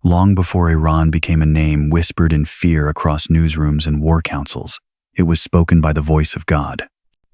Long before Iran became a name whispered in fear across newsrooms and war councils, it was spoken by the voice of God.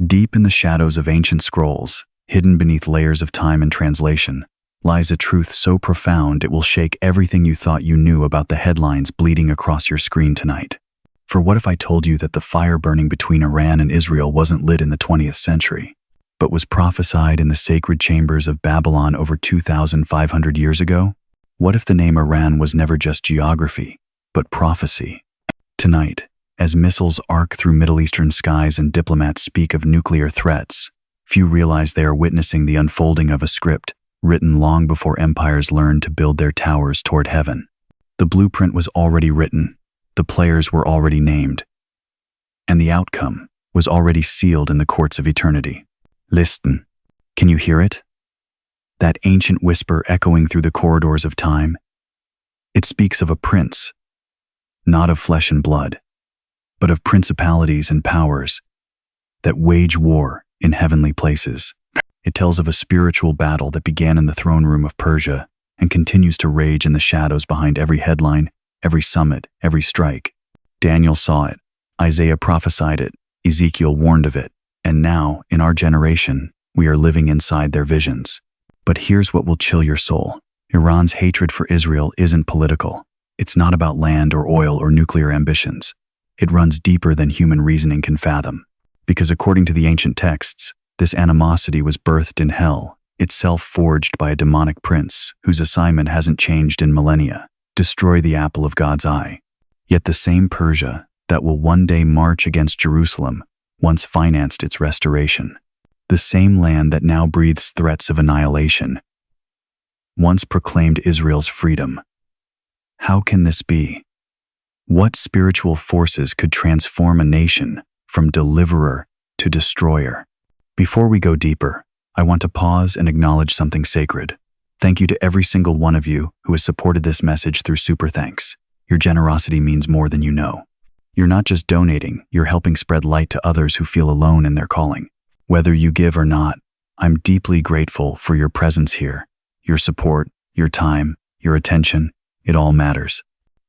Deep in the shadows of ancient scrolls, hidden beneath layers of time and translation, lies a truth so profound it will shake everything you thought you knew about the headlines bleeding across your screen tonight. For what if I told you that the fire burning between Iran and Israel wasn't lit in the 20th century, but was prophesied in the sacred chambers of Babylon over 2,500 years ago? What if the name Iran was never just geography, but prophecy? Tonight, as missiles arc through Middle Eastern skies and diplomats speak of nuclear threats, few realize they are witnessing the unfolding of a script written long before empires learned to build their towers toward heaven. The blueprint was already written, the players were already named, and the outcome was already sealed in the courts of eternity. Listen, can you hear it? That ancient whisper echoing through the corridors of time? It speaks of a prince, not of flesh and blood, but of principalities and powers that wage war in heavenly places. It tells of a spiritual battle that began in the throne room of Persia and continues to rage in the shadows behind every headline, every summit, every strike. Daniel saw it, Isaiah prophesied it, Ezekiel warned of it, and now, in our generation, we are living inside their visions. But here's what will chill your soul. Iran's hatred for Israel isn't political. It's not about land or oil or nuclear ambitions. It runs deeper than human reasoning can fathom. Because according to the ancient texts, this animosity was birthed in hell, itself forged by a demonic prince whose assignment hasn't changed in millennia: destroy the apple of God's eye. Yet the same Persia that will one day march against Jerusalem once financed its restoration. The same land that now breathes threats of annihilation once proclaimed Israel's freedom. How can this be? What spiritual forces could transform a nation from deliverer to destroyer? Before we go deeper, I want to pause and acknowledge something sacred. Thank you to every single one of you who has supported this message through Super Thanks. Your generosity means more than you know. You're not just donating, you're helping spread light to others who feel alone in their calling. Whether you give or not, I'm deeply grateful for your presence here. Your support, your time, your attention, it all matters.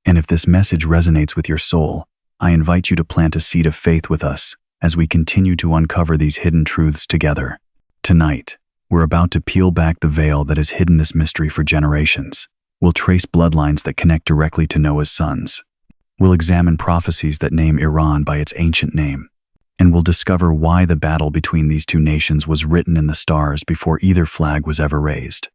And if this message resonates with your soul, I invite you to plant a seed of faith with us as we continue to uncover these hidden truths together. Tonight, we're about to peel back the veil that has hidden this mystery for generations. We'll trace bloodlines that connect directly to Noah's sons. We'll examine prophecies that name Iran by its ancient name. And we'll discover why the battle between these two nations was written in the stars before either flag was ever raised.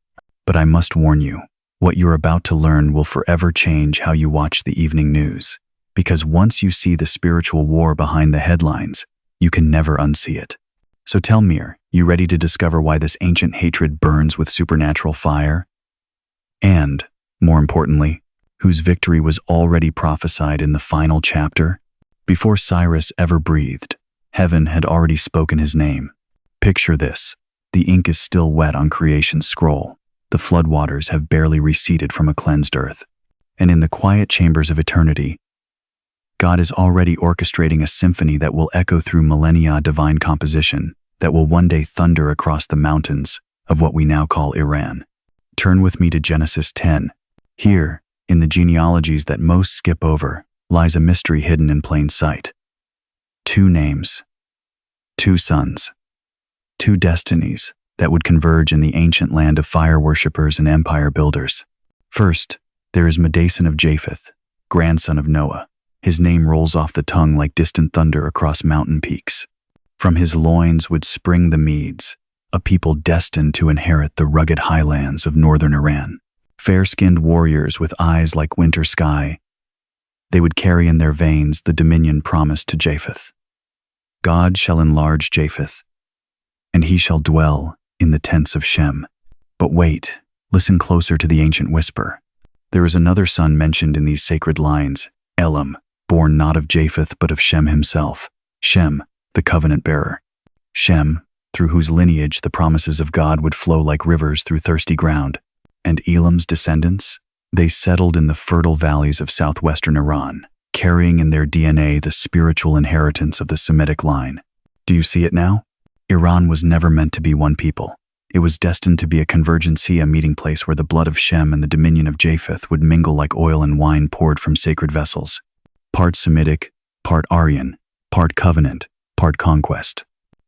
But I must warn you, what you're about to learn will forever change how you watch the evening news. Because once you see the spiritual war behind the headlines, you can never unsee it. So tell me, are you ready to discover why this ancient hatred burns with supernatural fire? And, more importantly, whose victory was already prophesied in the final chapter? Before Cyrus ever breathed, heaven had already spoken his name. Picture this. The ink is still wet on creation's scroll. The floodwaters have barely receded from a cleansed earth. And in the quiet chambers of eternity, God is already orchestrating a symphony that will echo through millennia divine composition, that will one day thunder across the mountains of what we now call Iran. Turn with me to Genesis 10. Here, in the genealogies that most skip over, lies a mystery hidden in plain sight. Two names, two sons, two destinies that would converge in the ancient land of fire worshippers and empire builders. First, there is Medason of Japheth, grandson of Noah. His name rolls off the tongue like distant thunder across mountain peaks. From his loins would spring the Medes, a people destined to inherit the rugged highlands of northern Iran. Fair-skinned warriors with eyes like winter sky, they would carry in their veins the dominion promised to Japheth. God shall enlarge Japheth, and he shall dwell in the tents of Shem. But wait, listen closer to the ancient whisper. There is another son mentioned in these sacred lines, Elam, born not of Japheth but of Shem himself. Shem, the covenant bearer. Shem, through whose lineage the promises of God would flow like rivers through thirsty ground. And Elam's descendants? They settled in the fertile valleys of southwestern Iran, carrying in their DNA the spiritual inheritance of the Semitic line. Do you see it now? Iran was never meant to be one people. It was destined to be a convergency, a meeting place where the blood of Shem and the dominion of Japheth would mingle like oil and wine poured from sacred vessels. Part Semitic, part Aryan, part covenant, part conquest.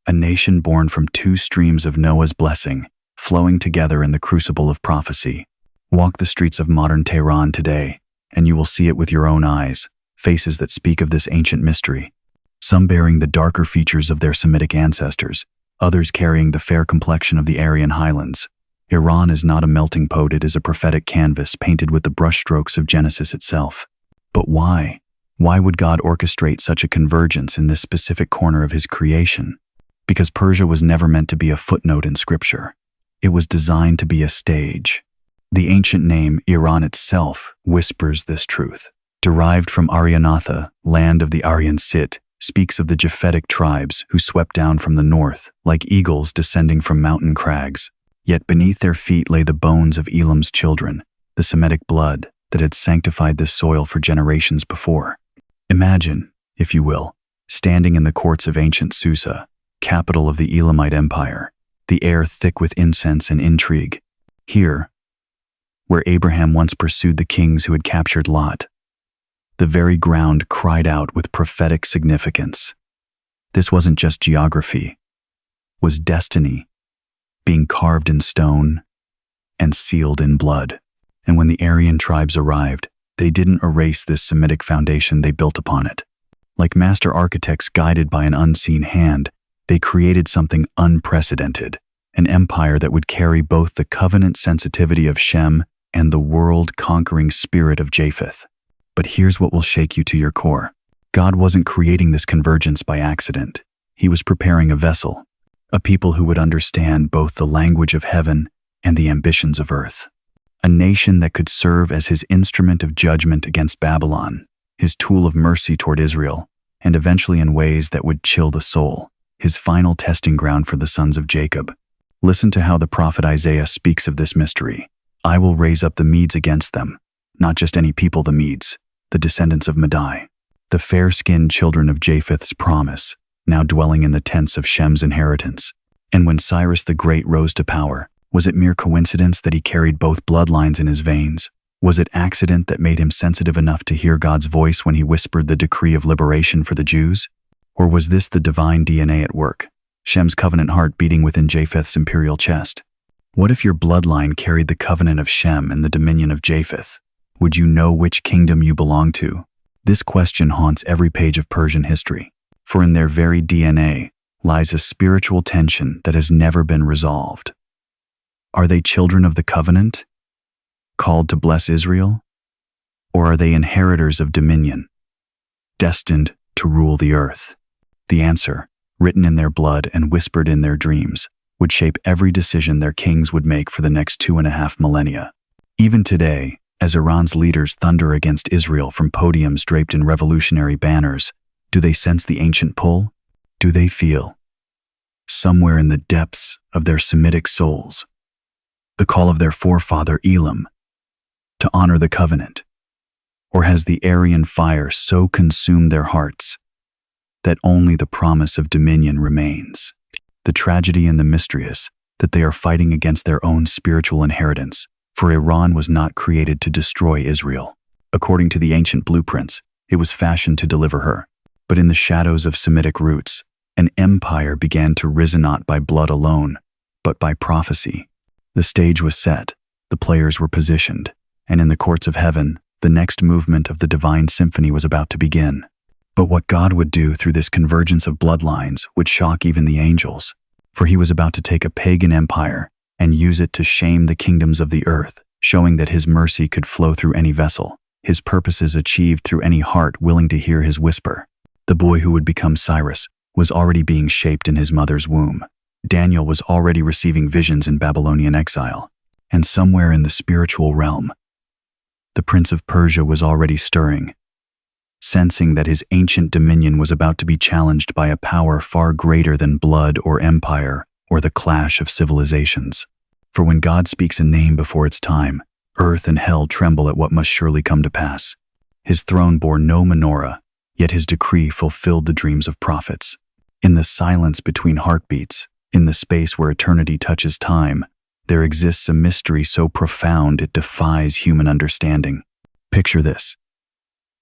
A nation born from two streams of Noah's blessing, flowing together in the crucible of prophecy. Walk the streets of modern Tehran today, and you will see it with your own eyes, faces that speak of this ancient mystery. Some bearing the darker features of their Semitic ancestors, others carrying the fair complexion of the Aryan highlands. Iran is not a melting pot, it is a prophetic canvas painted with the brushstrokes of Genesis itself. But why? Why would God orchestrate such a convergence in this specific corner of his creation? Because Persia was never meant to be a footnote in Scripture. It was designed to be a stage. The ancient name, Iran itself, whispers this truth. Derived from Aryanatha, land of the Aryan Sit, speaks of the Japhetic tribes who swept down from the north, like eagles descending from mountain crags. Yet beneath their feet lay the bones of Elam's children, the Semitic blood that had sanctified this soil for generations before. Imagine, if you will, standing in the courts of ancient Susa, capital of the Elamite Empire, the air thick with incense and intrigue. Here, where Abraham once pursued the kings who had captured Lot, the very ground cried out with prophetic significance. This wasn't just geography, it was destiny, being carved in stone and sealed in blood. And when the Aryan tribes arrived, they didn't erase this Semitic foundation, they built upon it. Like master architects guided by an unseen hand, they created something unprecedented, an empire that would carry both the covenant sensitivity of Shem and the world-conquering spirit of Japheth. But here's what will shake you to your core. God wasn't creating this convergence by accident. He was preparing a vessel, a people who would understand both the language of heaven and the ambitions of earth. A nation that could serve as his instrument of judgment against Babylon, his tool of mercy toward Israel, and eventually in ways that would chill the soul, his final testing ground for the sons of Jacob. Listen to how the prophet Isaiah speaks of this mystery. I will raise up the Medes against them, not just any people, the Medes, the descendants of Madai, the fair-skinned children of Japheth's promise, now dwelling in the tents of Shem's inheritance. And when Cyrus the Great rose to power, was it mere coincidence that he carried both bloodlines in his veins? Was it accident that made him sensitive enough to hear God's voice when he whispered the decree of liberation for the Jews? Or was this the divine DNA at work, Shem's covenant heart beating within Japheth's imperial chest? What if your bloodline carried the covenant of Shem and the dominion of Japheth? Would you know which kingdom you belong to? This question haunts every page of Persian history, for in their very DNA lies a spiritual tension that has never been resolved. Are they children of the covenant, called to bless Israel? Or are they inheritors of dominion, destined to rule the earth? The answer, written in their blood and whispered in their dreams, would shape every decision their kings would make for the next 2.5 millennia. Even today, as Iran's leaders thunder against Israel from podiums draped in revolutionary banners, do they sense the ancient pull? Do they feel, somewhere in the depths of their Semitic souls, the call of their forefather Elam to honor the covenant? Or has the Aryan fire so consumed their hearts that only the promise of dominion remains? The tragedy and the mystery is that they are fighting against their own spiritual inheritance, for Iran was not created to destroy Israel. According to the ancient blueprints, it was fashioned to deliver her. But in the shadows of Semitic roots, an empire began to rise not by blood alone, but by prophecy. The stage was set, the players were positioned, and in the courts of heaven, the next movement of the divine symphony was about to begin. But what God would do through this convergence of bloodlines would shock even the angels, for he was about to take a pagan empire and use it to shame the kingdoms of the earth, showing that his mercy could flow through any vessel, his purposes achieved through any heart willing to hear his whisper. The boy who would become Cyrus was already being shaped in his mother's womb. Daniel was already receiving visions in Babylonian exile, and somewhere in the spiritual realm, the Prince of Persia was already stirring, sensing that his ancient dominion was about to be challenged by a power far greater than blood or empire or the clash of civilizations. For when God speaks a name before its time, earth and hell tremble at what must surely come to pass. His throne bore no menorah, yet his decree fulfilled the dreams of prophets. In the silence between heartbeats, In the space where eternity touches time, there exists a mystery so profound it defies human understanding. Picture this.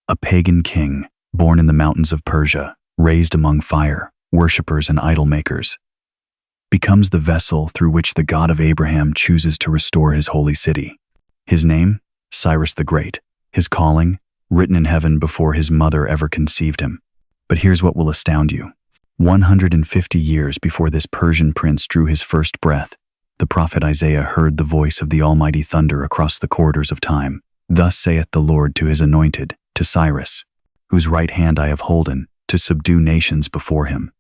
A pagan king, born in the mountains of Persia, raised among fire, worshippers and idol makers, becomes the vessel through which the God of Abraham chooses to restore his holy city. His name? Cyrus the Great. His calling? Written in heaven before his mother ever conceived him. But here's what will astound you. 150 years before this Persian prince drew his first breath, the prophet Isaiah heard the voice of the almighty thunder across the corridors of time. Thus saith the Lord to his anointed, to Cyrus, whose right hand I have holden, to subdue nations before him.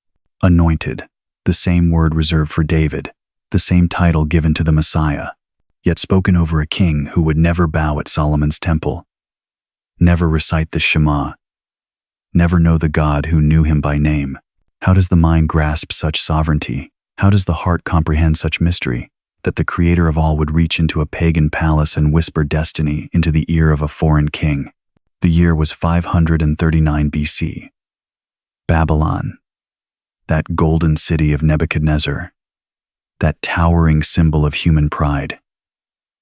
Anointed, the same word reserved for David, the same title given to the Messiah, yet spoken over a king who would never bow at Solomon's temple, never recite the Shema, never know the God who knew him by name. How does the mind grasp such sovereignty? How does the heart comprehend such mystery, that the creator of all would reach into a pagan palace and whisper destiny into the ear of a foreign king? The year was 539 BC. Babylon, that golden city of Nebuchadnezzar, that towering symbol of human pride,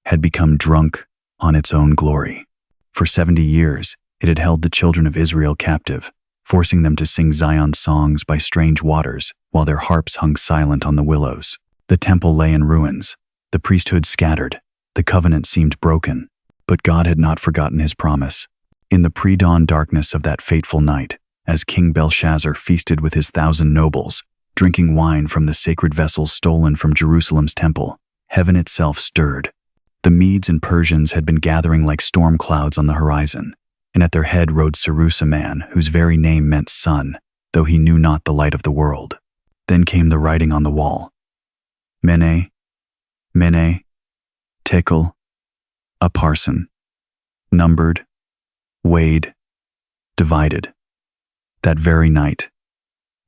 had become drunk on its own glory. For 70 years, it had held the children of Israel captive, forcing them to sing Zion's songs by strange waters while their harps hung silent on the willows. The temple lay in ruins, the priesthood scattered, the covenant seemed broken, but God had not forgotten his promise. In the pre-dawn darkness of that fateful night, as King Belshazzar feasted with his 1,000 nobles, drinking wine from the sacred vessels stolen from Jerusalem's temple, heaven itself stirred. The Medes and Persians had been gathering like storm clouds on the horizon, and at their head rode Cyrus, a man whose very name meant sun, though he knew not the light of the world. Then came the writing on the wall. Mene, Mene, Tekel, a parson. Numbered, weighed, divided. That very night,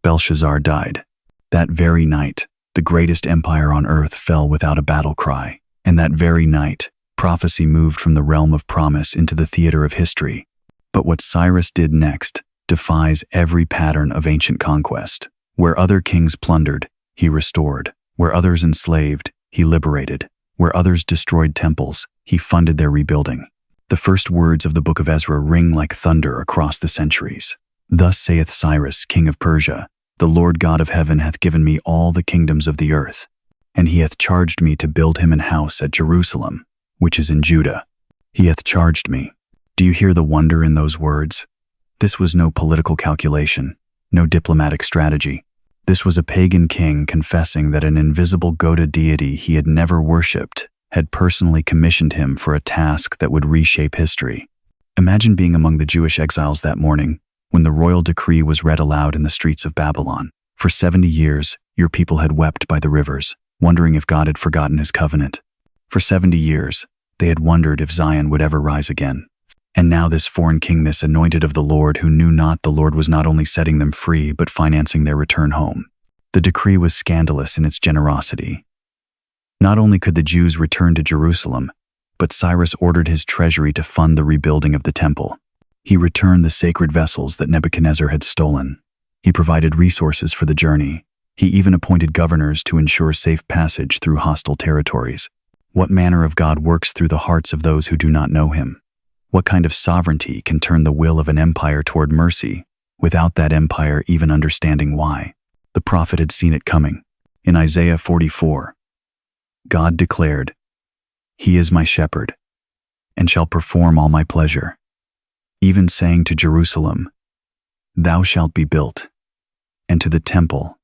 Belshazzar died. That very night, the greatest empire on earth fell without a battle cry. And that very night, prophecy moved from the realm of promise into the theater of history. But what Cyrus did next defies every pattern of ancient conquest. Where other kings plundered, he restored. Where others enslaved, he liberated. Where others destroyed temples, he funded their rebuilding. The first words of the book of Ezra ring like thunder across the centuries. Thus saith Cyrus, king of Persia, the Lord God of heaven hath given me all the kingdoms of the earth, and he hath charged me to build him an house at Jerusalem, which is in Judah. He hath charged me. Do you hear the wonder in those words? This was no political calculation, no diplomatic strategy. This was a pagan king confessing that an invisible goddess deity he had never worshipped had personally commissioned him for a task that would reshape history. Imagine being among the Jewish exiles that morning, when the royal decree was read aloud in the streets of Babylon. For 70 years, your people had wept by the rivers, wondering if God had forgotten his covenant. For 70 years, they had wondered if Zion would ever rise again. And now this foreign king, this anointed of the Lord who knew not the Lord, was not only setting them free, but financing their return home. The decree was scandalous in its generosity. Not only could the Jews return to Jerusalem, but Cyrus ordered his treasury to fund the rebuilding of the temple. He returned the sacred vessels that Nebuchadnezzar had stolen. He provided resources for the journey. He even appointed governors to ensure safe passage through hostile territories. What manner of God works through the hearts of those who do not know him? What kind of sovereignty can turn the will of an empire toward mercy, without that empire even understanding why? The prophet had seen it coming. In Isaiah 44, God declared, "He is my shepherd, and shall perform all my pleasure," even saying to Jerusalem, "Thou shalt be built," and to the temple,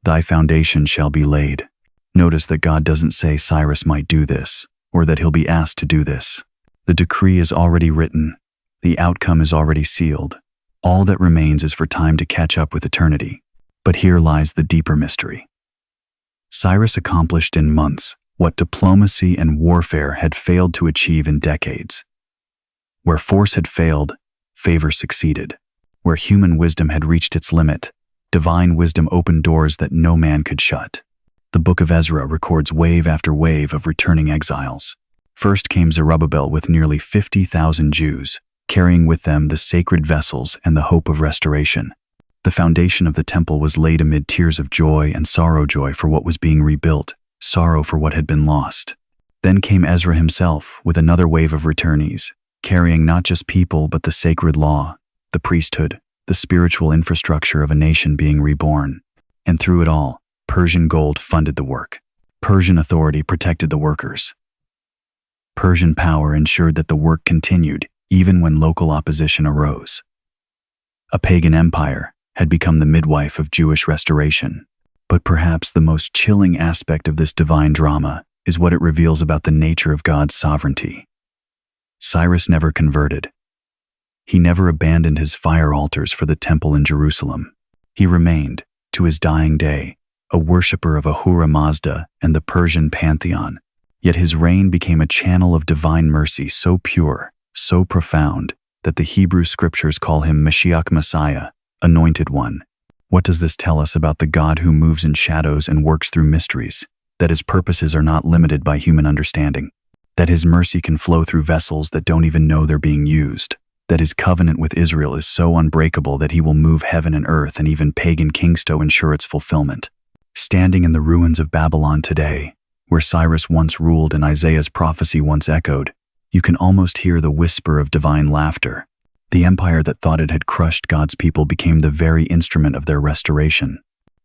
"Thy foundation shall be laid." Notice that God doesn't say Cyrus might do this, or that he'll be asked to do this. The decree is already written. The outcome is already sealed. All that remains is for time to catch up with eternity. But here lies the deeper mystery. Cyrus accomplished in months what diplomacy and warfare had failed to achieve in decades. Where force had failed, favor succeeded. Where human wisdom had reached its limit, divine wisdom opened doors that no man could shut. The book of Ezra records wave after wave of returning exiles. First came Zerubbabel with nearly 50,000 Jews, carrying with them the sacred vessels and the hope of restoration. The foundation of the temple was laid amid tears of joy and sorrow, joy for what was being rebuilt, sorrow for what had been lost. Then came Ezra himself with another wave of returnees, carrying not just people but the sacred law, the priesthood, the spiritual infrastructure of a nation being reborn. And through it all, Persian gold funded the work. Persian authority protected the workers. Persian power ensured that the work continued even when local opposition arose. A pagan empire had become the midwife of Jewish restoration. But perhaps the most chilling aspect of this divine drama is what it reveals about the nature of God's sovereignty. Cyrus never converted. He never abandoned his fire altars for the temple in Jerusalem. He remained, to his dying day, a worshipper of Ahura Mazda and the Persian pantheon. Yet his reign became a channel of divine mercy so pure, so profound, that the Hebrew scriptures call him Mashiach, Messiah, anointed one. What does this tell us about the God who moves in shadows and works through mysteries? That his purposes are not limited by human understanding. That his mercy can flow through vessels that don't even know they're being used. That his covenant with Israel is so unbreakable that he will move heaven and earth and even pagan kings to ensure its fulfillment. Standing in the ruins of Babylon today, where Cyrus once ruled and Isaiah's prophecy once echoed, you can almost hear the whisper of divine laughter. The empire that thought it had crushed God's people became the very instrument of their restoration.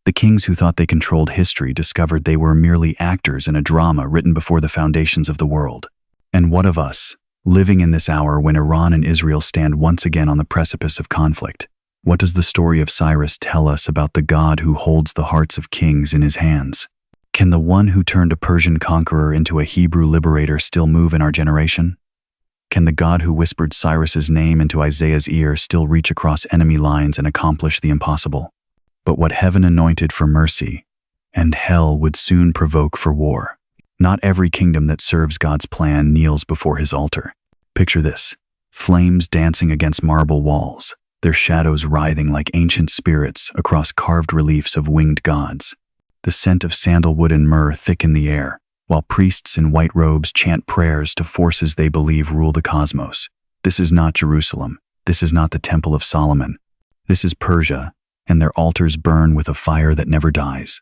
The kings who thought they controlled history discovered they were merely actors in a drama written before the foundations of the world. And what of us, living in this hour when Iran and Israel stand once again on the precipice of conflict? What does the story of Cyrus tell us about the God who holds the hearts of kings in his hands? Can the one who turned a Persian conqueror into a Hebrew liberator still move in our generation? Can the God who whispered Cyrus's name into Isaiah's ear still reach across enemy lines and accomplish the impossible? But what heaven anointed for mercy, and hell would soon provoke for war. Not every kingdom that serves God's plan kneels before his altar. Picture this: flames dancing against marble walls, their shadows writhing like ancient spirits across carved reliefs of winged gods. The scent of sandalwood and myrrh thicken the air, while priests in white robes chant prayers to forces they believe rule the cosmos. This is not Jerusalem. This is not the Temple of Solomon. This is Persia, and their altars burn with a fire that never dies.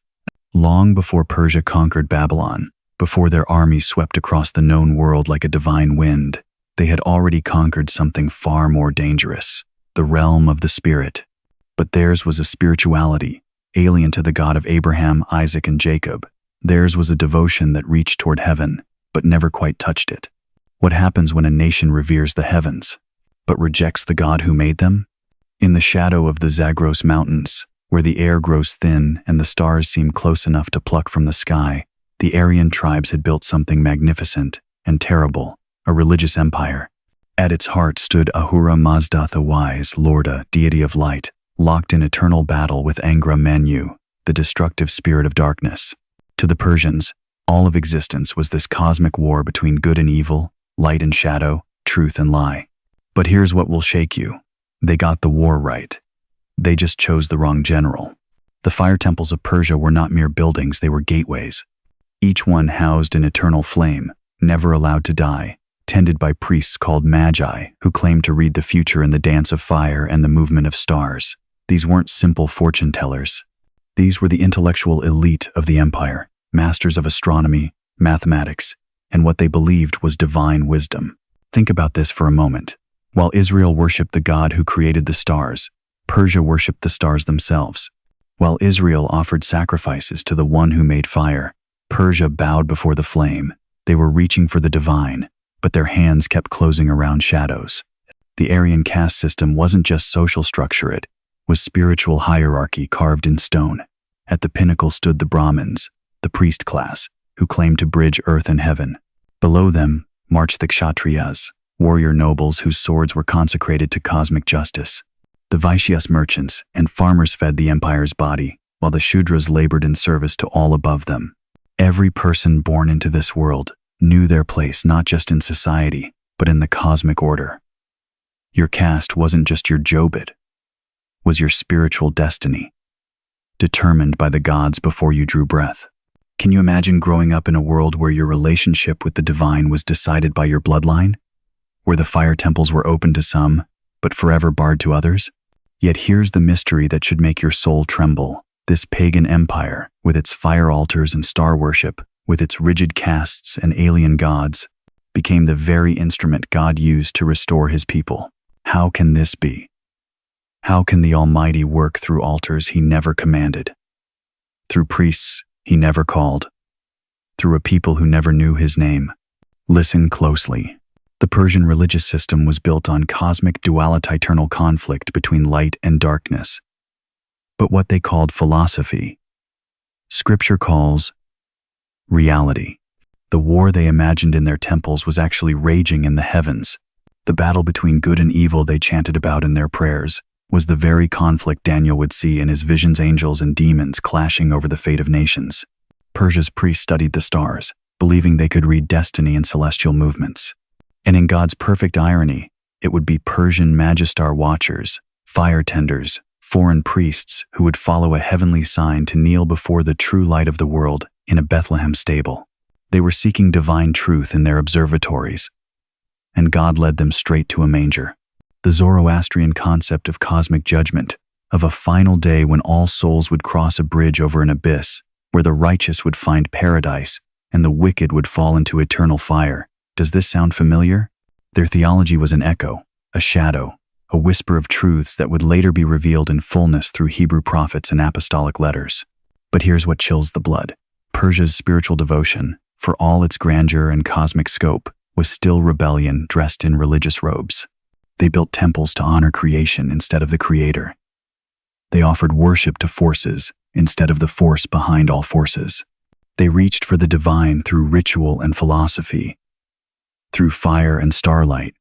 Long before Persia conquered Babylon, before their armies swept across the known world like a divine wind, they had already conquered something far more dangerous, the realm of the spirit. But theirs was a spirituality alien to the God of Abraham, Isaac, and Jacob. Theirs was a devotion that reached toward heaven, but never quite touched it. What happens when a nation reveres the heavens, but rejects the God who made them? In the shadow of the Zagros Mountains, where the air grows thin and the stars seem close enough to pluck from the sky, the Aryan tribes had built something magnificent and terrible, a religious empire. At its heart stood Ahura Mazda the wise, Lorda, deity of light, locked in eternal battle with Angra Mainyu, the destructive spirit of darkness. To the Persians, all of existence was this cosmic war between good and evil, light and shadow, truth and lie. But here's what will shake you. They got the war right. They just chose the wrong general. The fire temples of Persia were not mere buildings, they were gateways. Each one housed an eternal flame, never allowed to die, tended by priests called magi who claimed to read the future in the dance of fire and the movement of stars. These weren't simple fortune tellers. These were the intellectual elite of the empire, masters of astronomy, mathematics, and what they believed was divine wisdom. Think about this for a moment. While Israel worshipped the God who created the stars, Persia worshipped the stars themselves. While Israel offered sacrifices to the one who made fire, Persia bowed before the flame. They were reaching for the divine, but their hands kept closing around shadows. The Aryan caste system wasn't just social structure, it was spiritual hierarchy carved in stone. At the pinnacle stood the Brahmins, the priest class, who claimed to bridge earth and heaven. Below them marched the Kshatriyas, warrior nobles whose swords were consecrated to cosmic justice. The Vaishyas, merchants and farmers, fed the empire's body, while the Shudras labored in service to all above them. Every person born into this world knew their place not just in society, but in the cosmic order. Your caste wasn't just your Jobit, was your spiritual destiny, determined by the gods before you drew breath. Can you imagine growing up in a world where your relationship with the divine was decided by your bloodline? Where the fire temples were open to some, but forever barred to others? Yet here's the mystery that should make your soul tremble. This pagan empire, with its fire altars and star worship, with its rigid castes and alien gods, became the very instrument God used to restore his people. How can this be? How can the Almighty work through altars he never commanded? Through priests he never called? Through a people who never knew his name? Listen closely. The Persian religious system was built on cosmic dualititernal conflict between light and darkness. But what they called philosophy, Scripture calls reality. The war they imagined in their temples was actually raging in the heavens. The battle between good and evil they chanted about in their prayers was the very conflict Daniel would see in his visions, angels and demons clashing over the fate of nations. Persia's priests studied the stars, believing they could read destiny and celestial movements. And in God's perfect irony, it would be Persian Magistar watchers, fire tenders, foreign priests who would follow a heavenly sign to kneel before the true light of the world in a Bethlehem stable. They were seeking divine truth in their observatories, and God led them straight to a manger. The Zoroastrian concept of cosmic judgment, of a final day when all souls would cross a bridge over an abyss, where the righteous would find paradise and the wicked would fall into eternal fire. Does this sound familiar? Their theology was an echo, a shadow, a whisper of truths that would later be revealed in fullness through Hebrew prophets and apostolic letters. But here's what chills the blood. Persia's spiritual devotion, for all its grandeur and cosmic scope, was still rebellion dressed in religious robes. They built temples to honor creation instead of the Creator. They offered worship to forces instead of the force behind all forces. They reached for the divine through ritual and philosophy, through fire and starlight,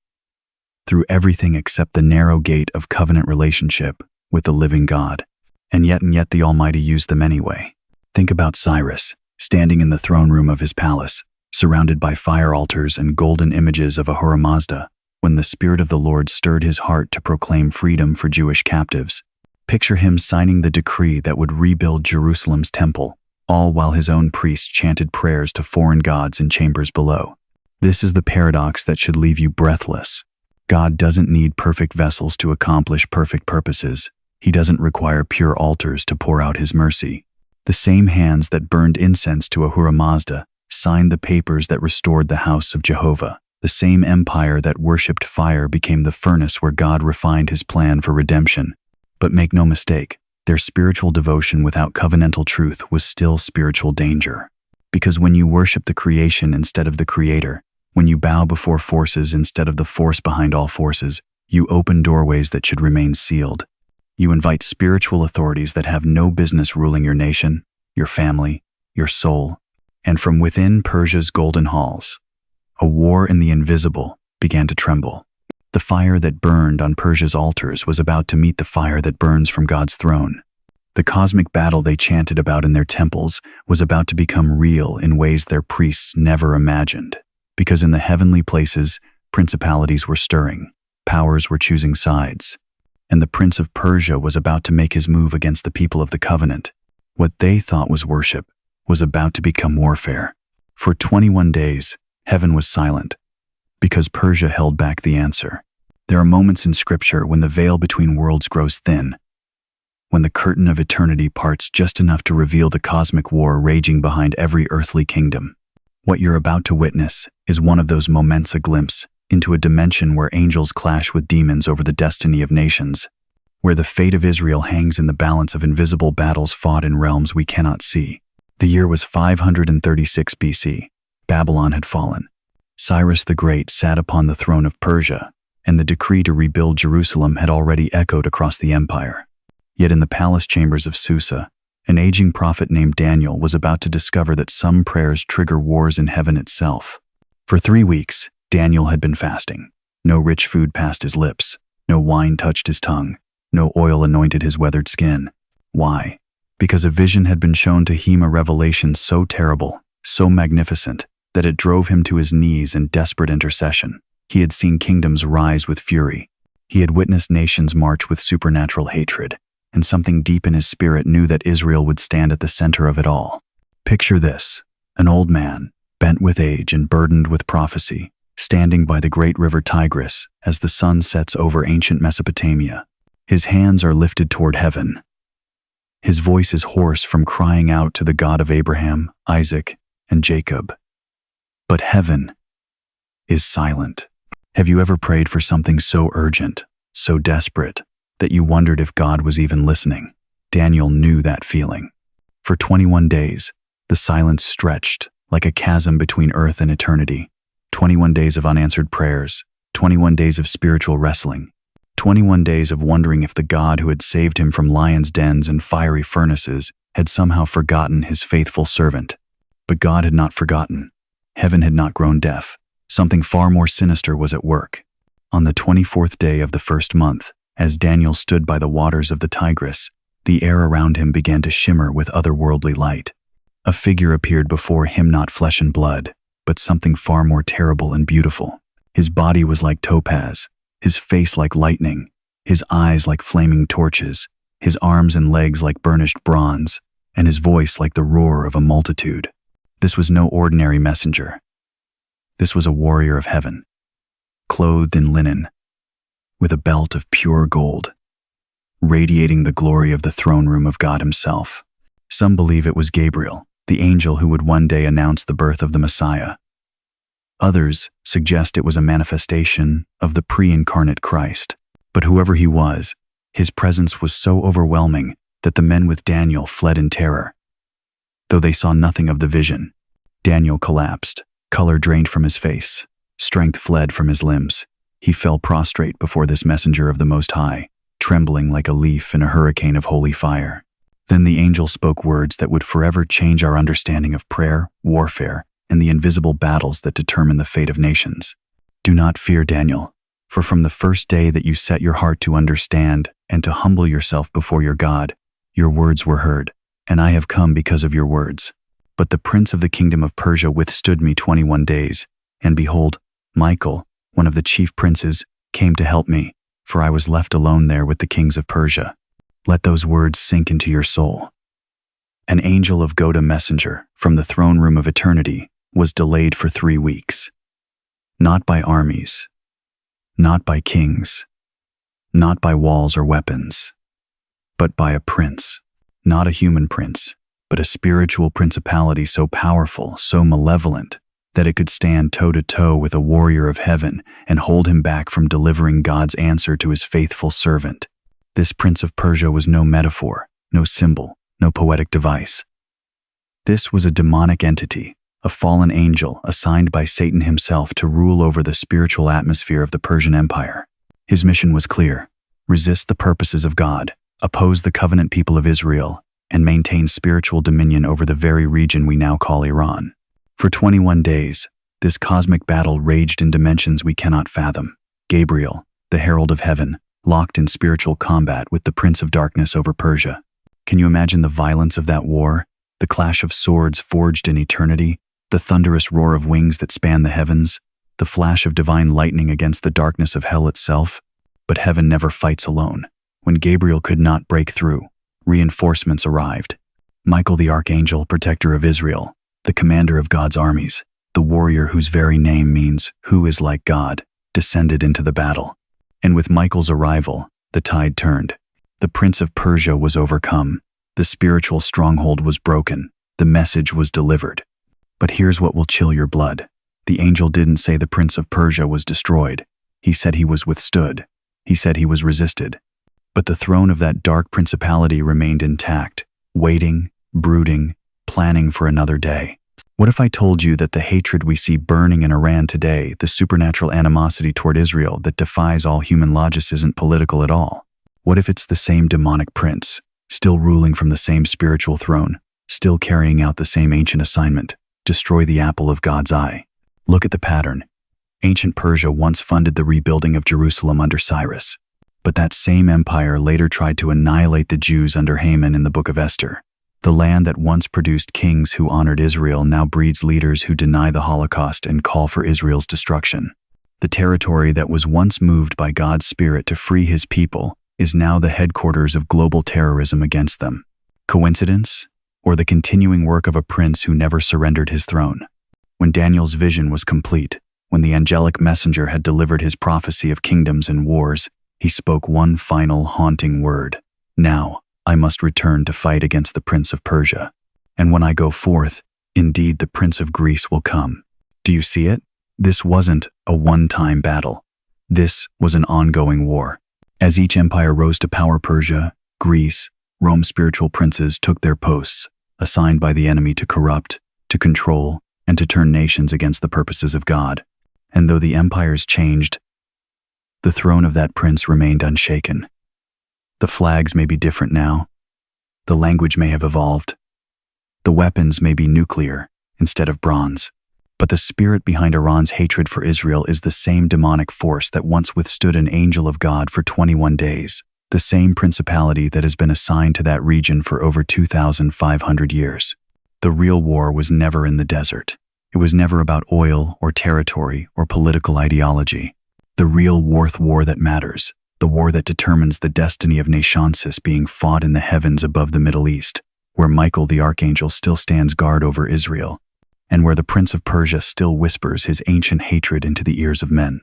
through everything except the narrow gate of covenant relationship with the living God. And yet the Almighty used them anyway. Think about Cyrus, standing in the throne room of his palace, surrounded by fire altars and golden images of Ahura Mazda, when the Spirit of the Lord stirred his heart to proclaim freedom for Jewish captives. Picture him signing the decree that would rebuild Jerusalem's temple, all while his own priests chanted prayers to foreign gods in chambers below. This is the paradox that should leave you breathless. God doesn't need perfect vessels to accomplish perfect purposes. He doesn't require pure altars to pour out his mercy. The same hands that burned incense to Ahura Mazda signed the papers that restored the house of Jehovah. The same empire that worshipped fire became the furnace where God refined his plan for redemption. But make no mistake, their spiritual devotion without covenantal truth was still spiritual danger. Because when you worship the creation instead of the Creator, when you bow before forces instead of the force behind all forces, you open doorways that should remain sealed. You invite spiritual authorities that have no business ruling your nation, your family, your soul. And from within Persia's golden halls, a war in the invisible began to tremble. The fire that burned on Persia's altars was about to meet the fire that burns from God's throne. The cosmic battle they chanted about in their temples was about to become real in ways their priests never imagined. Because in the heavenly places, principalities were stirring, powers were choosing sides, and the Prince of Persia was about to make his move against the people of the covenant. What they thought was worship was about to become warfare. For 21 days, heaven was silent, because Persia held back the answer. There are moments in Scripture when the veil between worlds grows thin, when the curtain of eternity parts just enough to reveal the cosmic war raging behind every earthly kingdom. What you're about to witness is one of those moments, a glimpse into a dimension where angels clash with demons over the destiny of nations, where the fate of Israel hangs in the balance of invisible battles fought in realms we cannot see. The year was 536 BC. Babylon had fallen. Cyrus the Great sat upon the throne of Persia, and the decree to rebuild Jerusalem had already echoed across the empire. Yet in the palace chambers of Susa, an aging prophet named Daniel was about to discover that some prayers trigger wars in heaven itself. For 3 weeks, Daniel had been fasting. No rich food passed his lips. No wine touched his tongue. No oil anointed his weathered skin. Why? Because a vision had been shown to him, a revelation so terrible, so magnificent, that it drove him to his knees in desperate intercession. He had seen kingdoms rise with fury. He had witnessed nations march with supernatural hatred, and something deep in his spirit knew that Israel would stand at the center of it all. Picture this: an old man, bent with age and burdened with prophecy, standing by the great river Tigris as the sun sets over ancient Mesopotamia. His hands are lifted toward heaven. His voice is hoarse from crying out to the God of Abraham, Isaac, and Jacob. But heaven is silent. Have you ever prayed for something so urgent, so desperate, that you wondered if God was even listening? Daniel knew that feeling. For 21 days, the silence stretched like a chasm between earth and eternity. 21 days of unanswered prayers, 21 days of spiritual wrestling, 21 days of wondering if the God who had saved him from lions' dens and fiery furnaces had somehow forgotten his faithful servant. But God had not forgotten. Heaven had not grown deaf. Something far more sinister was at work. On the 24th day of the first month, as Daniel stood by the waters of the Tigris, the air around him began to shimmer with otherworldly light. A figure appeared before him, not flesh and blood, but something far more terrible and beautiful. His body was like topaz, his face like lightning, his eyes like flaming torches, his arms and legs like burnished bronze, and his voice like the roar of a multitude. This was no ordinary messenger. This was a warrior of heaven, clothed in linen, with a belt of pure gold, radiating the glory of the throne room of God himself. Some believe it was Gabriel, the angel who would one day announce the birth of the Messiah. Others suggest it was a manifestation of the pre-incarnate Christ. But whoever he was, his presence was so overwhelming that the men with Daniel fled in terror. Though they saw nothing of the vision, Daniel collapsed, color drained from his face, strength fled from his limbs. He fell prostrate before this messenger of the Most High, trembling like a leaf in a hurricane of holy fire. Then the angel spoke words that would forever change our understanding of prayer, warfare, and the invisible battles that determine the fate of nations. Do not fear, Daniel, for from the first day that you set your heart to understand and to humble yourself before your God, your words were heard, and I have come because of your words. But the prince of the kingdom of Persia withstood me 21 days, and behold, Michael, one of the chief princes, came to help me, for I was left alone there with the kings of Persia. Let those words sink into your soul. An angel of God, a messenger from the throne room of eternity, was delayed for 3 weeks. Not by armies, not by kings, not by walls or weapons, but by a prince. Not a human prince, but a spiritual principality so powerful, so malevolent, that it could stand toe-to-toe with a warrior of heaven and hold him back from delivering God's answer to his faithful servant. This prince of Persia was no metaphor, no symbol, no poetic device. This was a demonic entity, a fallen angel assigned by Satan himself to rule over the spiritual atmosphere of the Persian Empire. His mission was clear: resist the purposes of God, oppose the covenant people of Israel, and maintain spiritual dominion over the very region we now call Iran. For 21 days, this cosmic battle raged in dimensions we cannot fathom. Gabriel, the herald of heaven, locked in spiritual combat with the Prince of Darkness over Persia. Can you imagine the violence of that war? The clash of swords forged in eternity, the thunderous roar of wings that span the heavens, the flash of divine lightning against the darkness of hell itself. But heaven never fights alone. When Gabriel could not break through, reinforcements arrived. Michael the archangel, protector of Israel, the commander of God's armies, the warrior whose very name means "who is like God," descended into the battle. And with Michael's arrival, the tide turned. The prince of Persia was overcome. The spiritual stronghold was broken. The message was delivered. But here's what will chill your blood. The angel didn't say the prince of Persia was destroyed. He said he was withstood. He said he was resisted. But the throne of that dark principality remained intact, waiting, brooding, planning for another day. What if I told you that the hatred we see burning in Iran today, the supernatural animosity toward Israel that defies all human logic, isn't political at all? What if it's the same demonic prince, still ruling from the same spiritual throne, still carrying out the same ancient assignment: destroy the apple of God's eye? Look at the pattern. Ancient Persia once funded the rebuilding of Jerusalem under Cyrus. But that same empire later tried to annihilate the Jews under Haman in the Book of Esther. The land that once produced kings who honored Israel now breeds leaders who deny the Holocaust and call for Israel's destruction. The territory that was once moved by God's Spirit to free his people is now the headquarters of global terrorism against them. Coincidence? Or the continuing work of a prince who never surrendered his throne? When Daniel's vision was complete, when the angelic messenger had delivered his prophecy of kingdoms and wars, He spoke one final haunting word. Now, I must return to fight against the prince of Persia. And when I go forth, indeed the prince of Greece will come. Do you see it? This wasn't a one-time battle. This was an ongoing war. As each empire rose to power, Persia, Greece, Rome's spiritual princes took their posts, assigned by the enemy to corrupt, to control, and to turn nations against the purposes of God. And though the empires changed, the throne of that prince remained unshaken. The flags may be different now. The language may have evolved. The weapons may be nuclear instead of bronze. But the spirit behind Iran's hatred for Israel is the same demonic force that once withstood an angel of God for 21 days, the same principality that has been assigned to that region for over 2,500 years. The real war was never in the desert. It was never about oil or territory or political ideology. The real war that matters, the war that determines the destiny of nations, is being fought in the heavens above the Middle East, where Michael the archangel still stands guard over Israel, and where the prince of Persia still whispers his ancient hatred into the ears of men.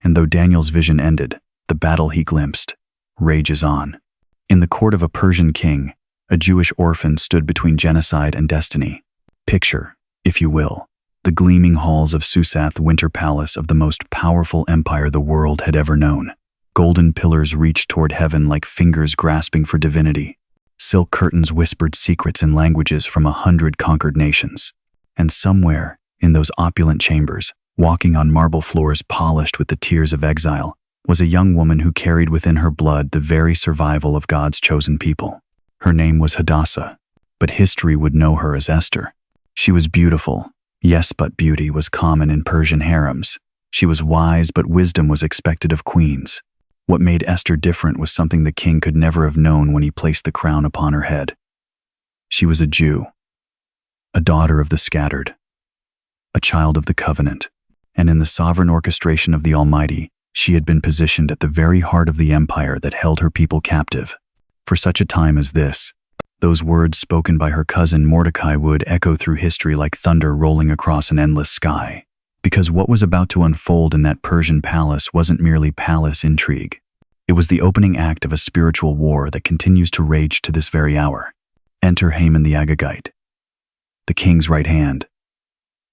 And though Daniel's vision ended, the battle he glimpsed rages on. In the court of a Persian king, a Jewish orphan stood between genocide and destiny. Picture, if you will, the gleaming halls of Susath, winter palace of the most powerful empire the world had ever known. Golden pillars reached toward heaven like fingers grasping for divinity. Silk curtains whispered secrets in languages from 100 conquered nations. And somewhere, in those opulent chambers, walking on marble floors polished with the tears of exile, was a young woman who carried within her blood the very survival of God's chosen people. Her name was Hadassah, but history would know her as Esther. She was beautiful, yes, but beauty was common in Persian harems. She was wise, but wisdom was expected of queens. What made Esther different was something the king could never have known when he placed the crown upon her head. She was a Jew, a daughter of the scattered, a child of the covenant, and in the sovereign orchestration of the Almighty, she had been positioned at the very heart of the empire that held her people captive. For such a time as this, those words spoken by her cousin Mordecai would echo through history like thunder rolling across an endless sky. Because what was about to unfold in that Persian palace wasn't merely palace intrigue. It was the opening act of a spiritual war that continues to rage to this very hour. Enter Haman the Agagite, the king's right hand,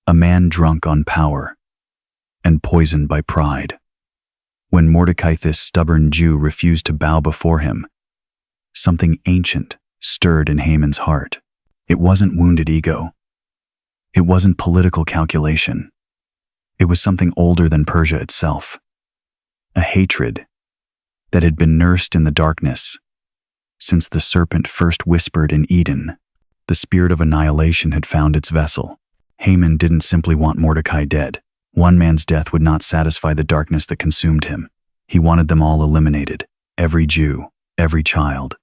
a man drunk on power and poisoned by pride. When Mordecai, this stubborn Jew, refused to bow before him, something ancient stirred in Haman's heart. It wasn't wounded ego. It wasn't political calculation. It was something older than Persia itself. A hatred that had been nursed in the darkness since the serpent first whispered in Eden. The spirit of annihilation had found its vessel. Haman didn't simply want Mordecai dead. One man's death would not satisfy the darkness that consumed him. He wanted them all eliminated. Every Jew, every child,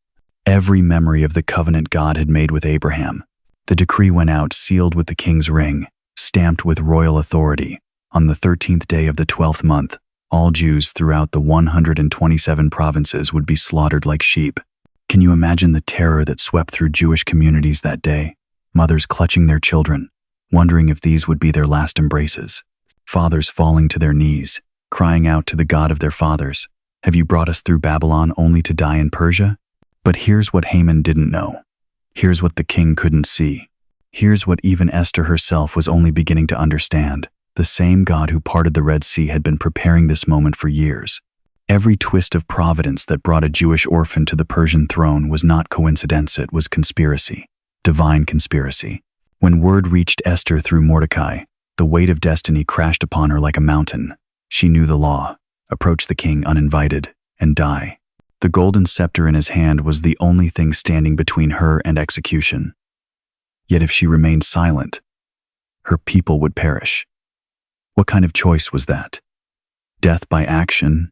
every memory of the covenant God had made with Abraham. The decree went out, sealed with the king's ring, stamped with royal authority. On the 13th day of the 12th month, all Jews throughout the 127 provinces would be slaughtered like sheep. Can you imagine the terror that swept through Jewish communities that day? Mothers clutching their children, wondering if these would be their last embraces. Fathers falling to their knees, crying out to the God of their fathers, "Have you brought us through Babylon only to die in Persia?" But here's what Haman didn't know. Here's what the king couldn't see. Here's what even Esther herself was only beginning to understand. The same God who parted the Red Sea had been preparing this moment for years. Every twist of providence that brought a Jewish orphan to the Persian throne was not coincidence, it was conspiracy. Divine conspiracy. When word reached Esther through Mordecai, the weight of destiny crashed upon her like a mountain. She knew the law, approach the king uninvited, and die. The golden scepter in his hand was the only thing standing between her and execution. Yet if she remained silent, her people would perish. What kind of choice was that? Death by action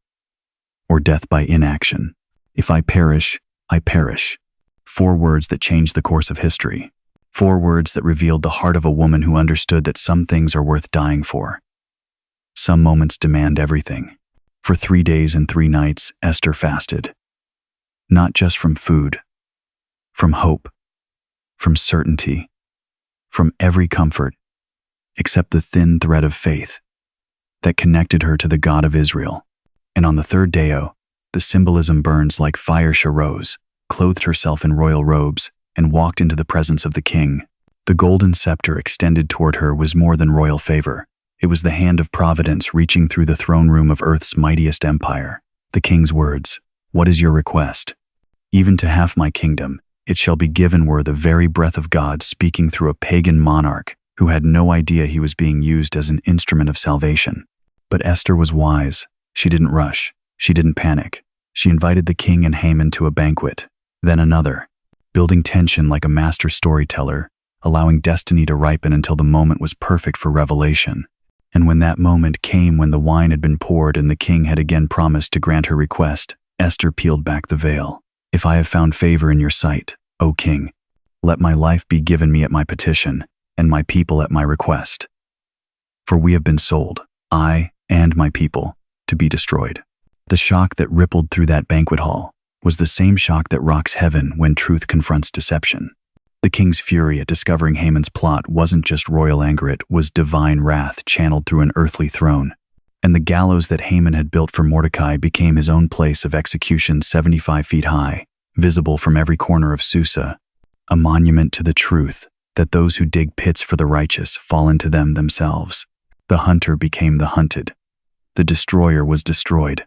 or death by inaction? If I perish, I perish. 4 words that changed the course of history. 4 words that revealed the heart of a woman who understood that some things are worth dying for. Some moments demand everything. For 3 days and 3 nights, Esther fasted. Not just from food, from hope, from certainty, from every comfort, except the thin thread of faith that connected her to the God of Israel. And on the 3rd day, the symbolism burns like fire. She rose, clothed herself in royal robes, and walked into the presence of the king. The golden scepter extended toward her was more than royal favor. It was the hand of providence reaching through the throne room of earth's mightiest empire. The king's words, "What is your request?" "Even to half my kingdom, it shall be given," were the very breath of God speaking through a pagan monarch who had no idea he was being used as an instrument of salvation. But Esther was wise. She didn't rush. She didn't panic. She invited the king and Haman to a banquet, then another, building tension like a master storyteller, allowing destiny to ripen until the moment was perfect for revelation. And when that moment came, when the wine had been poured and the king had again promised to grant her request, Esther peeled back the veil. "If I have found favor in your sight, O king, let my life be given me at my petition, and my people at my request. For we have been sold, I and my people, to be destroyed." The shock that rippled through that banquet hall was the same shock that rocks heaven when truth confronts deception. The king's fury at discovering Haman's plot wasn't just royal anger, it was divine wrath channeled through an earthly throne. And the gallows that Haman had built for Mordecai became his own place of execution, 75 feet high, visible from every corner of Susa, a monument to the truth that those who dig pits for the righteous fall into them themselves. The hunter became the hunted. The destroyer was destroyed.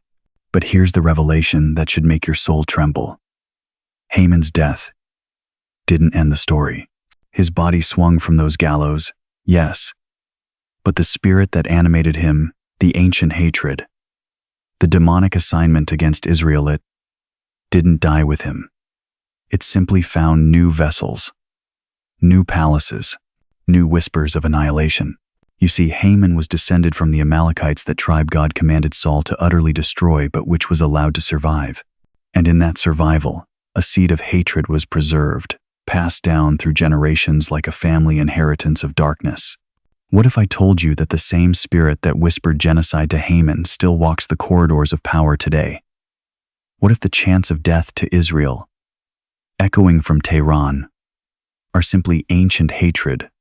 But here's the revelation that should make your soul tremble. Haman's death didn't end the story. His body swung from those gallows, yes, but the spirit that animated him, the ancient hatred, the demonic assignment against Israel, it didn't die with him. It simply found new vessels, new palaces, new whispers of annihilation. You see, Haman was descended from the Amalekites, that tribe God commanded Saul to utterly destroy, but which was allowed to survive. And in that survival, a seed of hatred was preserved, passed down through generations like a family inheritance of darkness. What if I told you that the same spirit that whispered genocide to Haman still walks the corridors of power today? What if the chants of death to Israel, echoing from Tehran, are simply ancient hatred